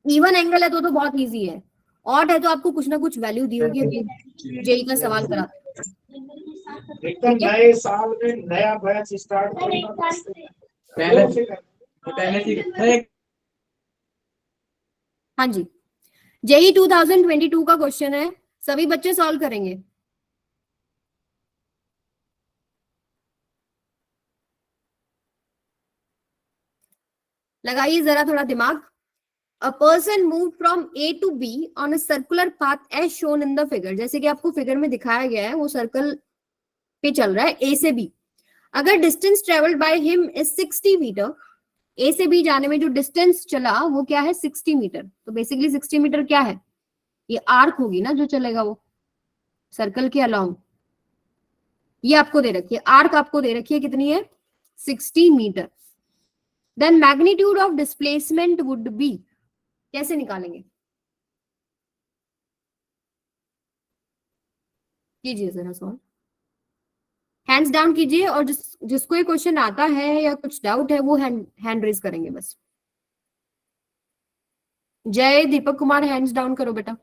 Even angle है तो बहुत इजी है, ऑड है तो आपको कुछ ना कुछ वैल्यू दी होगी, जेई का सवाल करा। एकदम नए साल में नया बैच स्टार्ट हाँ जी, जेई 2022 का क्वेश्चन है, सभी बच्चे सॉल्व करेंगे। लगाइए जरा थोड़ा दिमाग। A person moved from A to B on a circular path as shown in the figure। जैसे कि आपको फिगर में दिखाया गया है, वो सर्कल पे चल रहा है A से B। अगर distance travelled by him is 60 metre, A से B जाने में जो डिस्टेंस चला वो क्या है 60 मीटर। तो बेसिकली 60 मीटर क्या है, ये आर्क होगी ना जो चलेगा वो सर्कल के अलोंग। ये आपको दे रखी है, आर्क आपको दे रखी है कितनी है 60 metre. Then magnitude of displacement would be, कैसे निकालेंगे, कीजिए जरा सॉल्व, हैंड्स डाउन कीजिए। और जिसको ये क्वेश्चन आता है या कुछ डाउट है वो हैंड रेज करेंगे बस। जय दीपक कुमार, हैंड्स डाउन करो बेटा।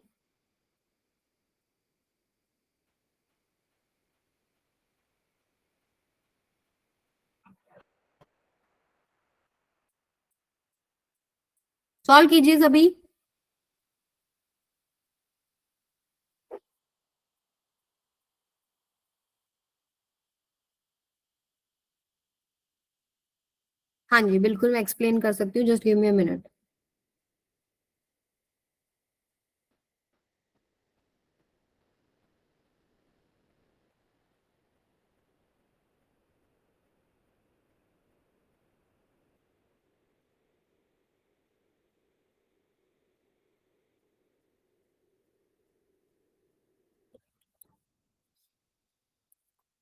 सॉल्व कीजिए सभी। हाँ जी बिल्कुल, मैं एक्सप्लेन कर सकती हूँ, just give me a minute.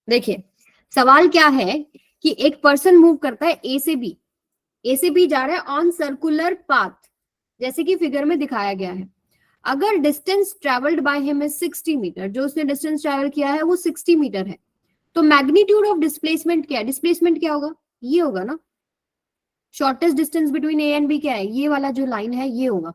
देखिए सवाल क्या है कि एक पर्सन मूव करता है ए से बी, ए से बी जा रहा है ऑन सर्कुलर पाथ, जैसे कि फिगर में दिखाया गया है। अगर distance travelled by him is 60 metre, जो उसने डिस्टेंस ट्रेवल किया है वो 60 मीटर है, तो मैग्नीट्यूड ऑफ डिस्प्लेसमेंट क्या है, डिस्प्लेसमेंट क्या होगा, ये होगा ना, shortest distance between A and B क्या है, ये वाला जो लाइन है ये होगा।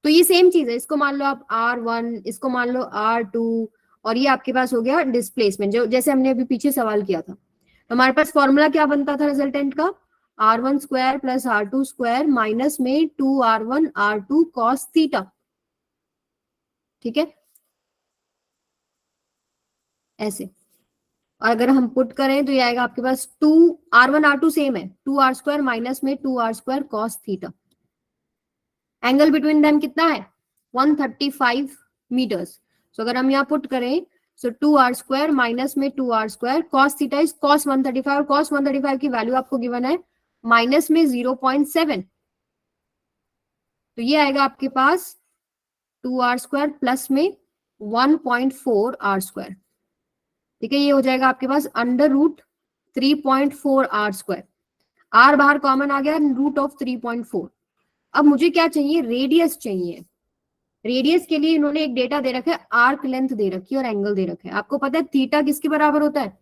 तो ये सेम चीज है, इसको मान लो आप R1, इसको मान लो R2, और ये आपके पास हो गया डिस्प्लेसमेंट, जो जैसे हमने अभी पीछे सवाल किया था। तो हमारे पास फॉर्मूला क्या बनता था रिजल्टेंट का, R1 square plus R2 square minus में 2R1 R2 cos थीटा। ठीक है, ऐसे। और अगर हम पुट करें तो ये आएगा आपके पास 2R1 R2 सेम है, 2R स्क्वायर माइनस में 2R square cos theta. Angle between them कितना है 135 मीटर्स। तो अगर हम यहाँ पुट करें सो 2R स्क्वायर माइनस में 2R square cos theta is cos 135, और cos 135 की वैल्यू आपको गिवन है माइनस में 0.7, तो ये आएगा आपके पास 2R स्क्वायर प्लस में 1.4R स्क्वायर। ठीक है, ये हो जाएगा आपके पास under root 3.4R square. R बाहर कॉमन आ गया, रूट ऑफ 3.4। अब मुझे क्या चाहिए, रेडियस चाहिए। रेडियस के लिए इन्होंने एक डेटा दे रखा है, आर्क लेंथ दे रखी है और एंगल दे रखा है। आपको पता है थीटा किसके बराबर होता है,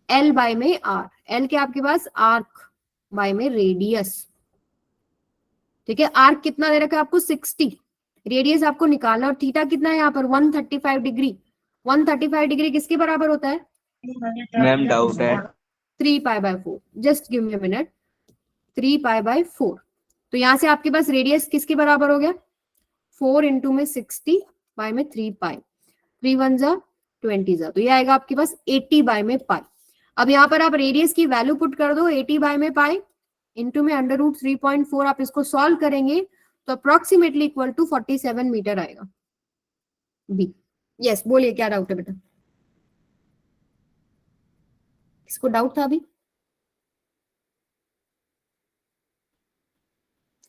L बाय में R। L के आपके पास आर्क बाय में रेडियस। ठीक है, आर्क कितना दे रखा है आपको 60, रेडियस आपको निकालना, और थीटा कितना है यहाँ पर 135 डिग्री। 135 डिग्री किसके बराबर होता है, मैम डाउट है। 3π/4। Just give me a minute, 3π/4। तो यहाँ से आपके पास रेडियस किसके बराबर हो गया, 4 इंटू में 60 बाय में 3π, 3 1 जा 20 जा, तो ये आएगा आपके पास 80 बाय में पाई। अब यहाँ पर आप रेडियस की वैल्यू पुट कर दो, 80 बाय में पाई इंटू में अंडर रूट 3.4। आप इसको सॉल्व करेंगे तो अप्रोक्सीमेटली इक्वल टू 47 मीटर आएगा बी। यस बोलिए क्या डाउट है बेटा, इसको डाउट था अभी?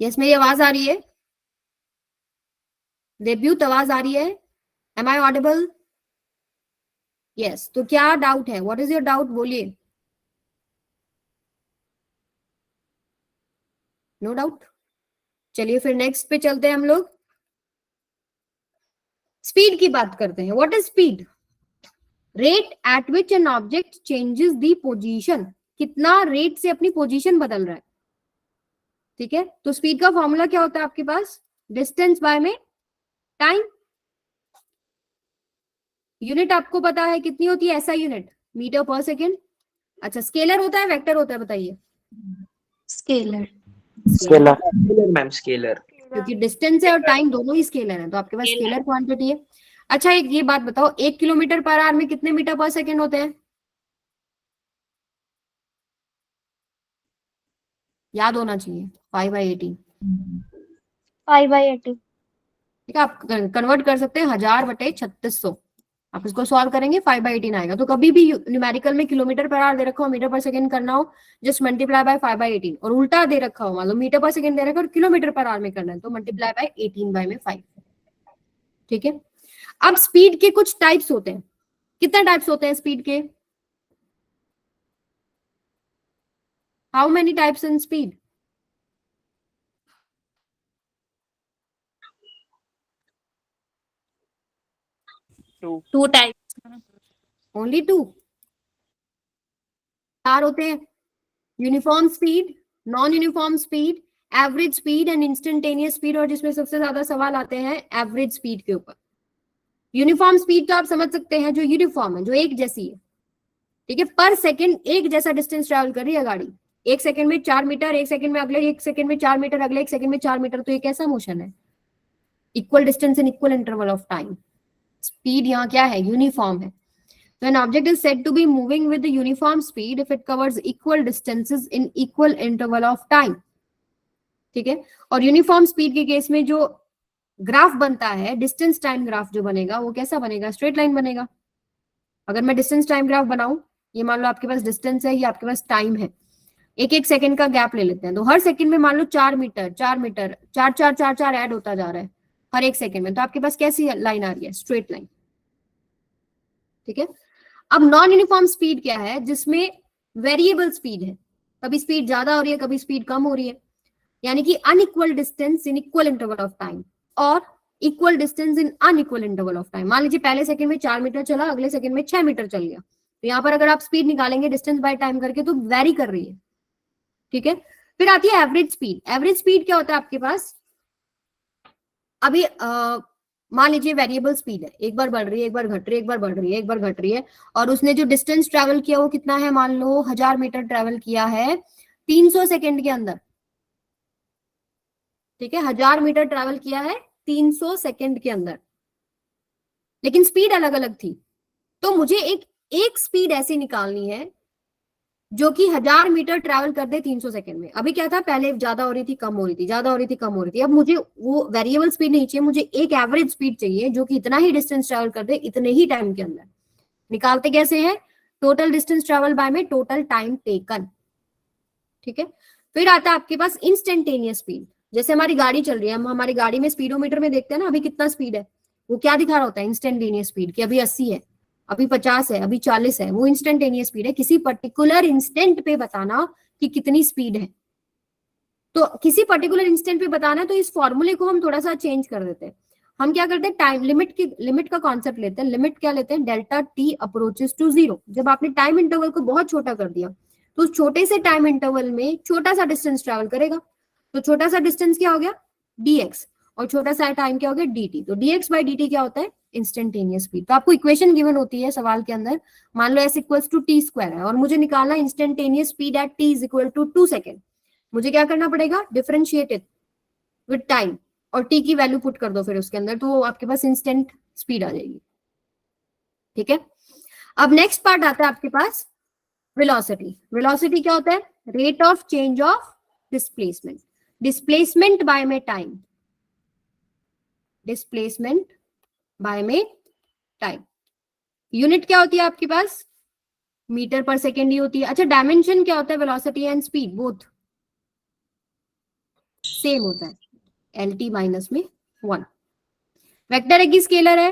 यस मेरी आवाज आ रही है, देवयूत आवाज आ रही है, एम आई ऑडिबल? यस, तो क्या डाउट है, व्हाट इज योर डाउट, बोलिए। नो डाउट, चलिए फिर नेक्स्ट पे चलते हैं हम लोग। स्पीड की बात करते हैं। What is speed, rate at which an object changes the position, कितना रेट से अपनी पोजीशन बदल रहा है। ठीक है, तो स्पीड का फॉर्मूला क्या होता है आपके पास, डिस्टेंस बाय में टाइम। यूनिट आपको पता है कितनी होती है, ऐसा यूनिट मीटर पर सेकेंड। अच्छा स्केलर होता है वेक्टर होता है, बताइए। स्केलर। Scalar, ma'am, scalar. क्योंकि डिस्टेंस है और टाइम दोनों ही स्केलर है, तो आपके पास स्केलर क्वांटिटी है। अच्छा एक ये बात बताओ, 1 किलोमीटर पर आवर में कितने मीटर पर सेकेंड होते हैं? याद होना चाहिए, 5/18। 5/80। ठीक है, आप कन्वर्ट कर सकते हैं 1000/3600। आप इसको सॉल्व करेंगे 5/18 आएगा। तो कभी भी न्यूमेरिकल में किलोमीटर पर आवर दे रखा हो, मीटर पर सेकंड करना हो, जस्ट मल्टीप्लाई बाय 5/18। और उल्टा दे रखा हो, मान लो मीटर पर सेकंड दे रखा हो और किलोमीटर पर आवर में करना है, तो मल्टीप्लाई बाय 18/5। ठीक है। अब स्पीड के कुछ टाइप्स होते हैं। कितने टाइप्स होते हैं स्पीड के? How many types in speed? Two types. Only 2? 4 होते हैं। Uniform speed, non uniform speed, average speed and instantaneous speed. और जिसमें सबसे ज्यादा सवाल आते हैं एवरेज स्पीड के ऊपर। यूनिफॉर्म स्पीड तो आप समझ सकते हैं, जो यूनिफॉर्म है, जो एक जैसी है। ठीक है, पर सेकंड एक जैसा डिस्टेंस ट्रैवल कर रही है गाड़ी। 1 सेकंड में 4 मीटर, 1 सेकंड में अगले 1 सेकंड में 4 मीटर, अगले 1 सेकंड में 4 मीटर। तो ये कैसा मोशन है? Equal distance in equal interval of time. Speed यहाँ क्या है? यूनिफॉर्म है। So an object is said to be moving with the uniform speed if it covers equal distances in equal interval of time. ठीक है। और uniform speed के case में जो ग्राफ बनता है, डिस्टेंस टाइम ग्राफ जो बनेगा, वो कैसा बनेगा? स्ट्रेट लाइन बनेगा। अगर मैं डिस्टेंस टाइम ग्राफ बनाऊं, ये मान लो आपके पास डिस्टेंस है, ये आपके पास टाइम है, 1-1 सेकंड का गैप ले लेते हैं। तो हर सेकंड में मान लो 4 मीटर 4 मीटर 4 ऐड होता जा रहा है हर 1 सेकंड में। तो आपके पास कैसी लाइन आ रही है? Straight line. ठीक है। अब नॉन यूनिफॉर्म स्पीड क्या है? जिसमें वेरिएबल स्पीड है, कभी स्पीड ज्यादा हो रही है, कभी स्पीड कम हो रही है। यानी कि unequal distance in equal interval of time और equal distance in unequal interval of time. मान लीजिए पहले सेकंड में 4 मीटर चला, अगले सेकंड में 6 मीटर चल गया, तो यहाँ पर अगर आप स्पीड निकालेंगे डिस्टेंस बाय टाइम करके, तो वेरी कर रही है। ठीक है। फिर आती है एवरेज स्पीड। एवरेज स्पीड क्या होता है आपके पास? अभी मान लीजिए वेरिएबल स्पीड है, एक बार बढ़ रही है, एक बार घट रही है, एक बार बढ़ रही है, एक बार घट रही है, और उसने जो डिस्टेंस ट्रेवल किया वो कितना है? मान लो 1000 मीटर ट्रेवल किया है 300 सेकंड के अंदर। ठीक है, 1000 मीटर ट्रेवल किया है 300 सेकंड के अंदर, लेकिन स्पीड अलग अलग थी। तो मुझे एक स्पीड ऐसी निकालनी है जो कि 1000 मीटर ट्रैवल कर दे 300 सेकंड में। अभी क्या था? पहले ज्यादा हो रही थी, कम हो रही थी, ज्यादा हो रही थी, कम हो रही थी। अब मुझे वो वेरिएबल स्पीड नहीं चाहिए, मुझे एक एवरेज स्पीड चाहिए जो कि इतना ही डिस्टेंस ट्रैवल कर दे इतने ही टाइम के अंदर। निकालते कैसे हैं? टोटल डिस्टेंस ट्रैवल बाय में टोटल टाइम टेकन। ठीक है। फिर आता है आपके पास इंस्टेंटेनियस स्पीड। जैसे हमारी गाड़ी चल रही है, हम हमारी गाड़ी में स्पीडोमीटर में देखते हैं ना अभी कितना स्पीड है, वो क्या दिखा रहा होता है? इंस्टेंटेनियस स्पीड की अभी 80 है, अभी 50 है, अभी 40 है। वो इंस्टेंटेनियस स्पीड है। किसी पर्टिकुलर इंस्टेंट पे बताना कि कितनी स्पीड है। तो किसी पर्टिकुलर इंस्टेंट पे बताना है, तो इस फॉर्मूले को हम थोड़ा सा चेंज कर देते हैं। हम क्या करते हैं? टाइम लिमिट का कॉन्सेप्ट लेते हैं। लिमिट क्या लेते हैं? Delta T approaches to 0। जब आपने टाइम इंटरवल को बहुत छोटा कर दिया, तो उस छोटे से टाइम इंटरवल में छोटा सा डिस्टेंस ट्रेवल करेगा। तो छोटा सा डिस्टेंस क्या हो गया? dx, और छोटा सा टाइम क्या हो गया? dt। तो dx बाई dt क्या होता है? Instantaneous speed. तो आपको इक्वेशन गिवन होती है सवाल के अंदर, मान लो s equals to T square है और मुझे निकालना instantaneous speed at t is equal to 2 second. मुझे क्या करना पड़ेगा? डिफरेंशिएट इट विद टाइम और t की वैल्यू पुट कर दो फिर उसके अंदर, तो आपके पास इंस्टेंट स्पीड आ जाएगी। ठीक है। अब नेक्स्ट पार्ट आता है आपके पास वेलोसिटी। वेलोसिटी क्या होता है? Rate of change of displacement. Displacement by में टाइम, डिस्प्लेसमेंट बाय में टाइम। यूनिट क्या होती है आपके पास? मीटर पर सेकेंड ही होती है। अच्छा, डायमेंशन क्या होता है? Velocity and speed both same होता है, LT माइनस में 1। वेक्टर है कि स्केलर है?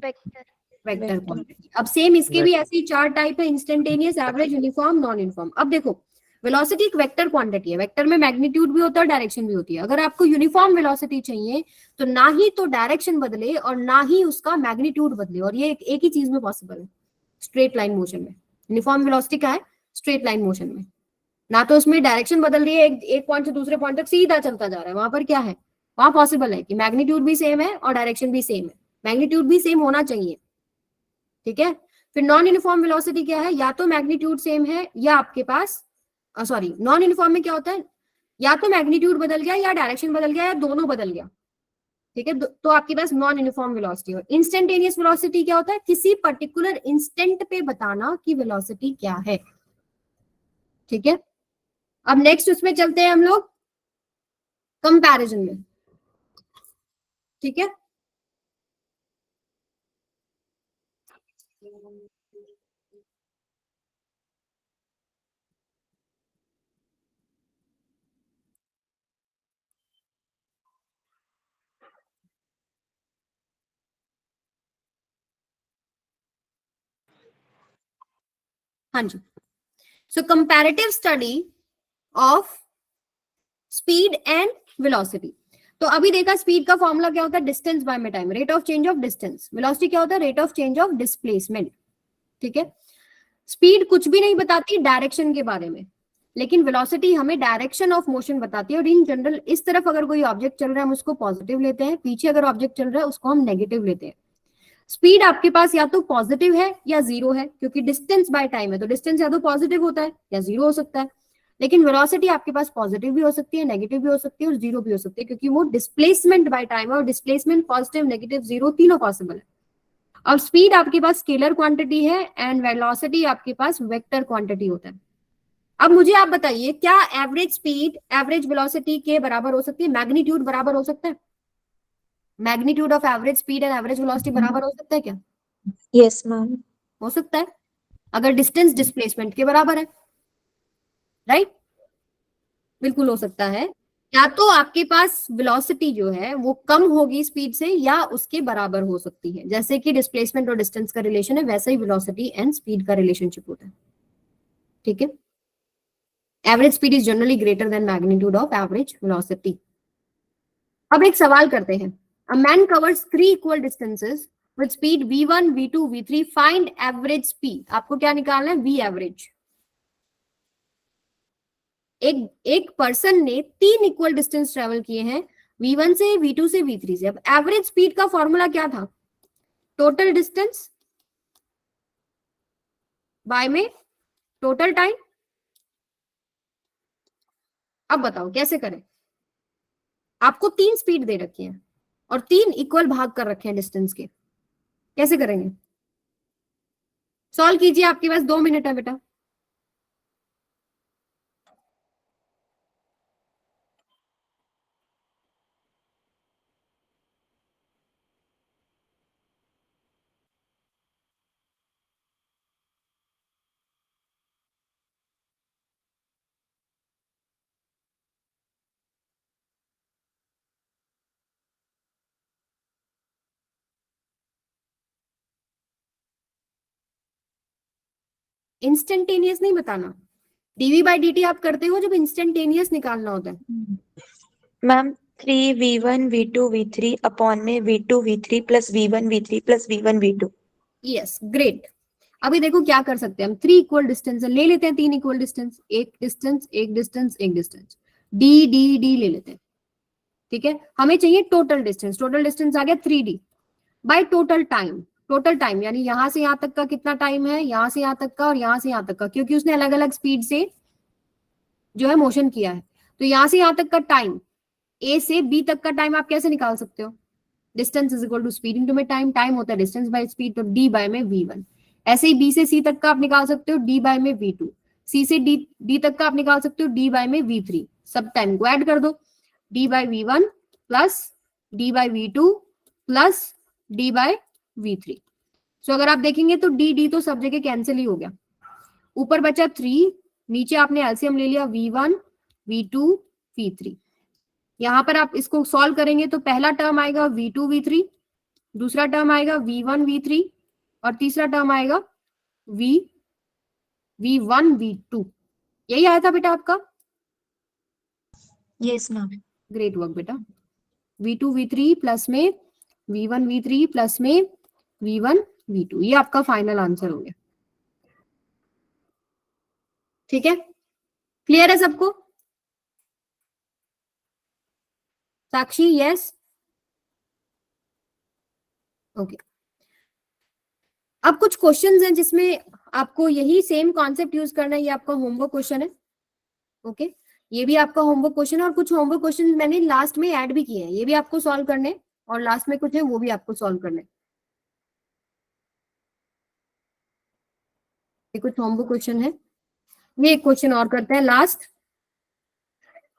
Vector quantity. अब सेम इसके भी ऐसे ही 4 टाइप है, instantaneous, average, uniform, non uniform. अब देखो, वेलोसिटी एक वेक्टर क्वांटिटी है। वेक्टर में मैग्नीट्यूड भी होता है और डायरेक्शन भी होती है। अगर आपको यूनिफॉर्म वेलोसिटी चाहिए तो ना ही तो डायरेक्शन बदले और ना ही उसका मैग्नीट्यूड बदले, और ये एक ही चीज में पॉसिबल है, स्ट्रेट लाइन मोशन में। यूनिफॉर्म वेलोसिटी क्या है? स्ट्रेट लाइन मोशन में। ना तो उसमें डायरेक्शन बदल रही है, एक पॉइंट से दूसरे पॉइंट तक सीधा चलता जा रहा है, वहां पर क्या है? वहां पॉसिबल है कि मैग्नीट्यूड भी सेम है और डायरेक्शन भी सेम है। मैग्नीट्यूड भी सेम होना चाहिए। ठीक है। फिर नॉन यूनिफॉर्म वेलोसिटी क्या है? या तो मैग्नीट्यूड सेम है या आपके पास सॉरी, नॉन यूनिफॉर्म में क्या होता है? या तो मैग्नीट्यूड बदल गया या डायरेक्शन बदल गया या दोनों बदल गया, ठीक है, तो आपके पास नॉन यूनिफॉर्म वेलोसिटी। और इंस्टेंटेनियस वेलोसिटी क्या होता है, किसी पर्टिकुलर इंस्टेंट पे बताना कि वेलोसिटी क्या है, ठीक है। अब नेक्स्ट उसमें चलते हैं हम लोग कंपैरिजन में, ठीक है। हाँ जी, so comparative study of speed and velocity. तो अभी देखा स्पीड का फॉर्मूला क्या होता है, डिस्टेंस बाय में time, rate of change of distance. Velocity क्या होता है, rate of change of displacement, ठीक है। स्पीड कुछ भी नहीं बताती डायरेक्शन के बारे में, लेकिन वेलोसिटी हमें डायरेक्शन ऑफ मोशन बताती है। और इन जनरल इस तरफ अगर कोई ऑब्जेक्ट चल रहा है हम उसको पॉजिटिव लेते हैं, पीछे अगर ऑब्जेक्ट चल रहा है उसको हम नेगेटिव लेते हैं। स्पीड आपके पास या तो पॉजिटिव है या जीरो है, क्योंकि डिस्टेंस बाय टाइम है, तो डिस्टेंस या तो पॉजिटिव होता है या जीरो हो सकता है। लेकिन वेलोसिटी आपके पास पॉजिटिव भी हो सकती है, नेगेटिव भी हो सकती है और जीरो भी हो सकती है, क्योंकि वो डिस्प्लेसमेंट बाय टाइम है और डिस्प्लेसमेंट पॉजिटिव, नेगेटिव, जीरो तीनों पॉसिबल है। अब स्पीड आपके पास स्केलर क्वांटिटी है एंड वेलोसिटी आपके पास वेक्टर क्वांटिटी होता है। अब मुझे आप बताइए, क्या एवरेज स्पीड एवरेज वेलोसिटी के बराबर हो सकती है, मैग्नीट्यूड बराबर हो सकता है, magnitude of average speed and average velocity बराबर हो सकता है क्या? Yes ma'am. हो सकता है, अगर डिस्टेंस डिस्प्लेसमेंट के बराबर है, राइट, बिल्कुल हो सकता है। या तो आपके पास वेलोसिटी जो है वो कम होगी स्पीड से या उसके बराबर हो सकती है, जैसे कि डिस्प्लेसमेंट और डिस्टेंस का रिलेशन है वैसे ही वेलोसिटी एंड स्पीड का रिलेशनशिप होता है, ठीक है। Average speed is generally greater than magnitude of average velocity. अब एक सवाल करते हैं, a man covers 3 equal distances with speed v1 v2 v3 find average speed. आपको क्या निकालना है, v एवरेज। एक पर्सन ने 3 इक्वल डिस्टेंस ट्रेवल किए हैं, v1 से v2 से v3 से। अब एवरेज स्पीड का फॉर्मूला क्या था, टोटल डिस्टेंस बाय में टोटल टाइम। अब बताओ कैसे करें, आपको 3 स्पीड दे रखी है और 3 इक्वल भाग कर रखे हैं डिस्टेंस के, कैसे करेंगे? सॉल्व कीजिए, आपके पास 2 मिनट है बेटा। इंस्टेंटेनियस नहीं बताना, डीवी बाई डी टी आप करते हो जब इंस्टेंटेनियस निकालना होता है। Ma'am 3v1 v2 v3 upon में v2 v3 plus v1 v3 plus v1 v2। Yes great. अभी देखो क्या कर सकते हैं हम, 3 इक्वल डिस्टेंस ले लेते हैं, 3 इक्वल डिस्टेंस, एक डिस्टेंस एक डिस्टेंस एक डिस्टेंस, डी डी डी ले लेते हैं, ठीक है। हमें चाहिए टोटल डिस्टेंस, टोटल डिस्टेंस आ गया 3d by total time. Total time यानी यहां से यहां तक का कितना टाइम है, यहां से यहां तक का और यहां से यहां तक का, क्योंकि उसने अलग अलग स्पीड से जो है मोशन किया है। तो यहां से यहां तक का टाइम, ए से बी तक का टाइम आप कैसे निकाल सकते हो, distance is equal to speed into में टाइम, टाइम होता है डिस्टेंस बाय स्पीड, तो डी बाय में v1। ऐसे ही बी से सी तक का आप निकाल सकते हो डी बाय में v2, सी से डी डी तक का आप निकाल सकते हो डी बाय में v3। सब टाइम को ऐड कर दो, D by v1 plus D by v2 plus D by v3। So अगर आप देखेंगे तो डी डी तो सब जगह कैंसिल ही हो गया, ऊपर बचा 3, नीचे आपने एलसीएम ले लिया v1 v2 v3। यहां पर आप इसको सॉल्व करेंगे तो पहला टर्म आएगा v2 v3, दूसरा टर्म आएगा v1 v3 और तीसरा टर्म आएगा v1 v2। यही आया था बेटा आपका? Yes ma'am. ग्रेट वर्क बेटा। v2 v3 प्लस में v1 v3 प्लस में v1 v2, ये आपका फाइनल आंसर हो गया, ठीक है। क्लियर है सबको? साक्षी यस, ओके। अब कुछ क्वेश्चंस हैं जिसमें आपको यही सेम कॉन्सेप्ट यूज करना है, ये आपका होमवर्क क्वेश्चन है, ओके। ये भी आपका होमवर्क क्वेश्चन है, और कुछ होमवर्क क्वेश्चन मैंने लास्ट में ऐड भी किए हैं, ये भी आपको सॉल्व करने, और लास्ट में कुछ है वो भी आपको सॉल्व करने। ये कुछ होमवर्क क्वेश्चन है। ये एक क्वेश्चन और करते हैं last.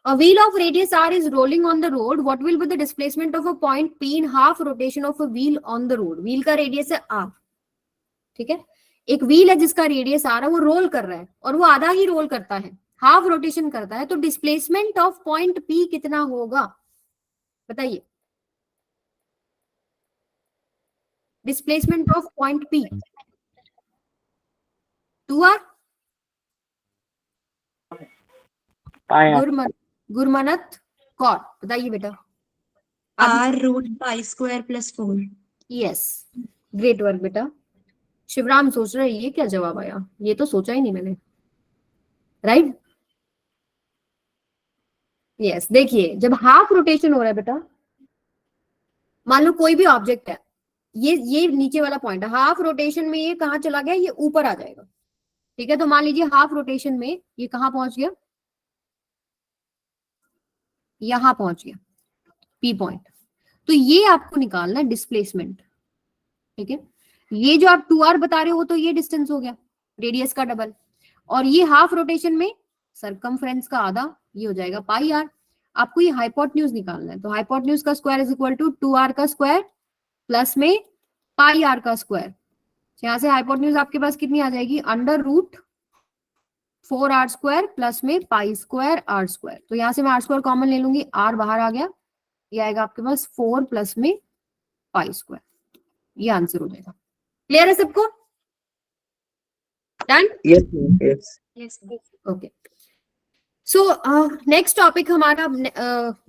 A wheel of radius r is rolling on the road. What will be the displacement of a point P in half rotation of a wheel on the road? Wheel का radius है r, ठीक है। एक wheel है जिसका radius r है, वो role कर रहा है और वो आधा ही रोल करता है, हाफ रोटेशन करता है, तो डिस्प्लेसमेंट ऑफ पॉइंट P कितना होगा बताइए। Displacement of point P 2r। Gurmanat Kaur बताइए बेटा। r root pi square plus 4। Yes, great work बेटा। शिवराम सोच रहे ये क्या जवाब आया, ये तो सोचा ही नहीं मैंने, राइट। यस, देखिए जब हाफ रोटेशन हो रहा है बेटा, मान लो कोई भी ऑब्जेक्ट है, ये नीचे वाला पॉइंट है, हाफ रोटेशन में ये कहाँ चला गया, ये ऊपर आ जाएगा, ठीक है। तो मान लीजिए हाफ रोटेशन में ये कहाँ पहुंच गया, यहां पहुंच गया पी पॉइंट। तो ये आपको निकालना है डिस्प्लेसमेंट, ठीक है। ये जो आप 2r बता रहे हो तो ये डिस्टेंस हो गया, रेडियस का डबल, और ये हाफ रोटेशन में सरकमफ्रेंस का आधा, ये हो जाएगा पाई r। आपको ये हाइपोटेन्यूज निकालना है, तो हाइपोटेन्यूज का square is equal to 2r का स्क्वायर प्लस में पाई r का स्क्वायर। यहां से हाइपोटेन्यूज आपके पास कितनी आ जाएगी, under root 4r square plus में पाई स्क्वायर r स्क्वायर। तो यहां से मैं r स्क्वायर कॉमन ले लूंगी, r बाहर आ गया, ये आएगा आपके पास 4 प्लस में पाई स्क्वायर, ये आंसर हो जाएगा। क्लियर है सबको? Done? Yes. Okay. So next topic हमारा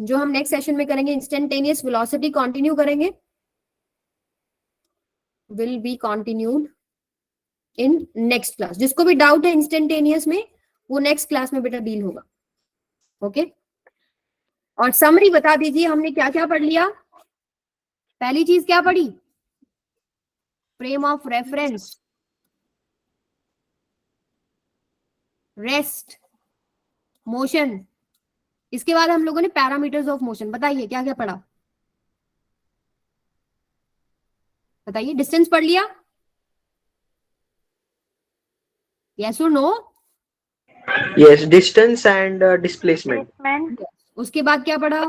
जो हम नेक्स्ट सेशन में करेंगे, इंस्टेंटेनियस वेलोसिटी कंटिन्यू करेंगे, will be continued in next class. जिसको भी डाउट है इंस्टेंटेनियस में, वो नेक्स्ट क्लास में बेटा डील होगा, ओके। और समरी बता दीजिए हमने क्या क्या पढ़ लिया। पहली चीज क्या पढ़ी, frame of reference, rest, motion. इसके बाद हम लोगों ने पैरामीटर्स ऑफ मोशन, बताइए क्या क्या पढ़ा, बताइए। डिस्टेंस पढ़ लिया, यस और no? Yes, distance and displacement. Displacement. उसके बाद क्या पढ़ा,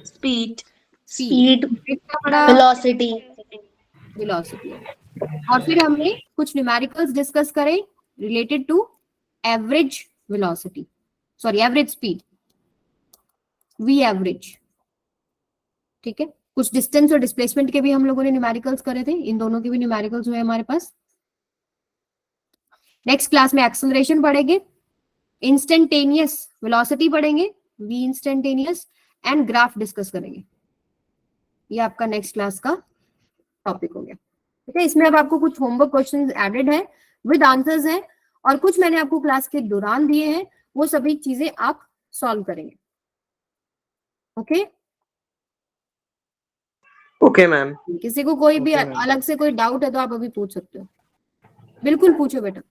Speed, स्पीड। क्या पढ़ा, velocity, वेलोसिटी। और फिर हमने कुछ न्यूमेरिकल्स डिस्कस करे related to average velocity, sorry average speed, V average, ठीक है। कुछ डिस्टेंस और डिस्प्लेसमेंट के भी हम लोगों ने न्यूमेरिकल्स करे थे, इन दोनों के भी न्यूमेरिकल्स हुए हमारे पास। नेक्स्ट क्लास में एक्सेलरेशन पढ़ेंगे, इंस्टेंटेनियस वेलोसिटी पढ़ेंगे, V instantaneous, and graph discuss करेंगे। ये आपका नेक्स्ट क्लास का टॉपिक हो गया, ठीक है। इसमें अब आपको कुछ होमवर्क क्वेश्चंस एडेड है विद आंसर्स हैं, और कुछ मैंने आपको क्लास के दौरान दिए हैं, वो सभी चीजें आप सॉल्व करेंगे, ओके। Okay, ma'am. किसी को कोई भी अलग से कोई डाउट है तो आप अभी पूछ सकते हो, बिल्कुल पूछो बेटा।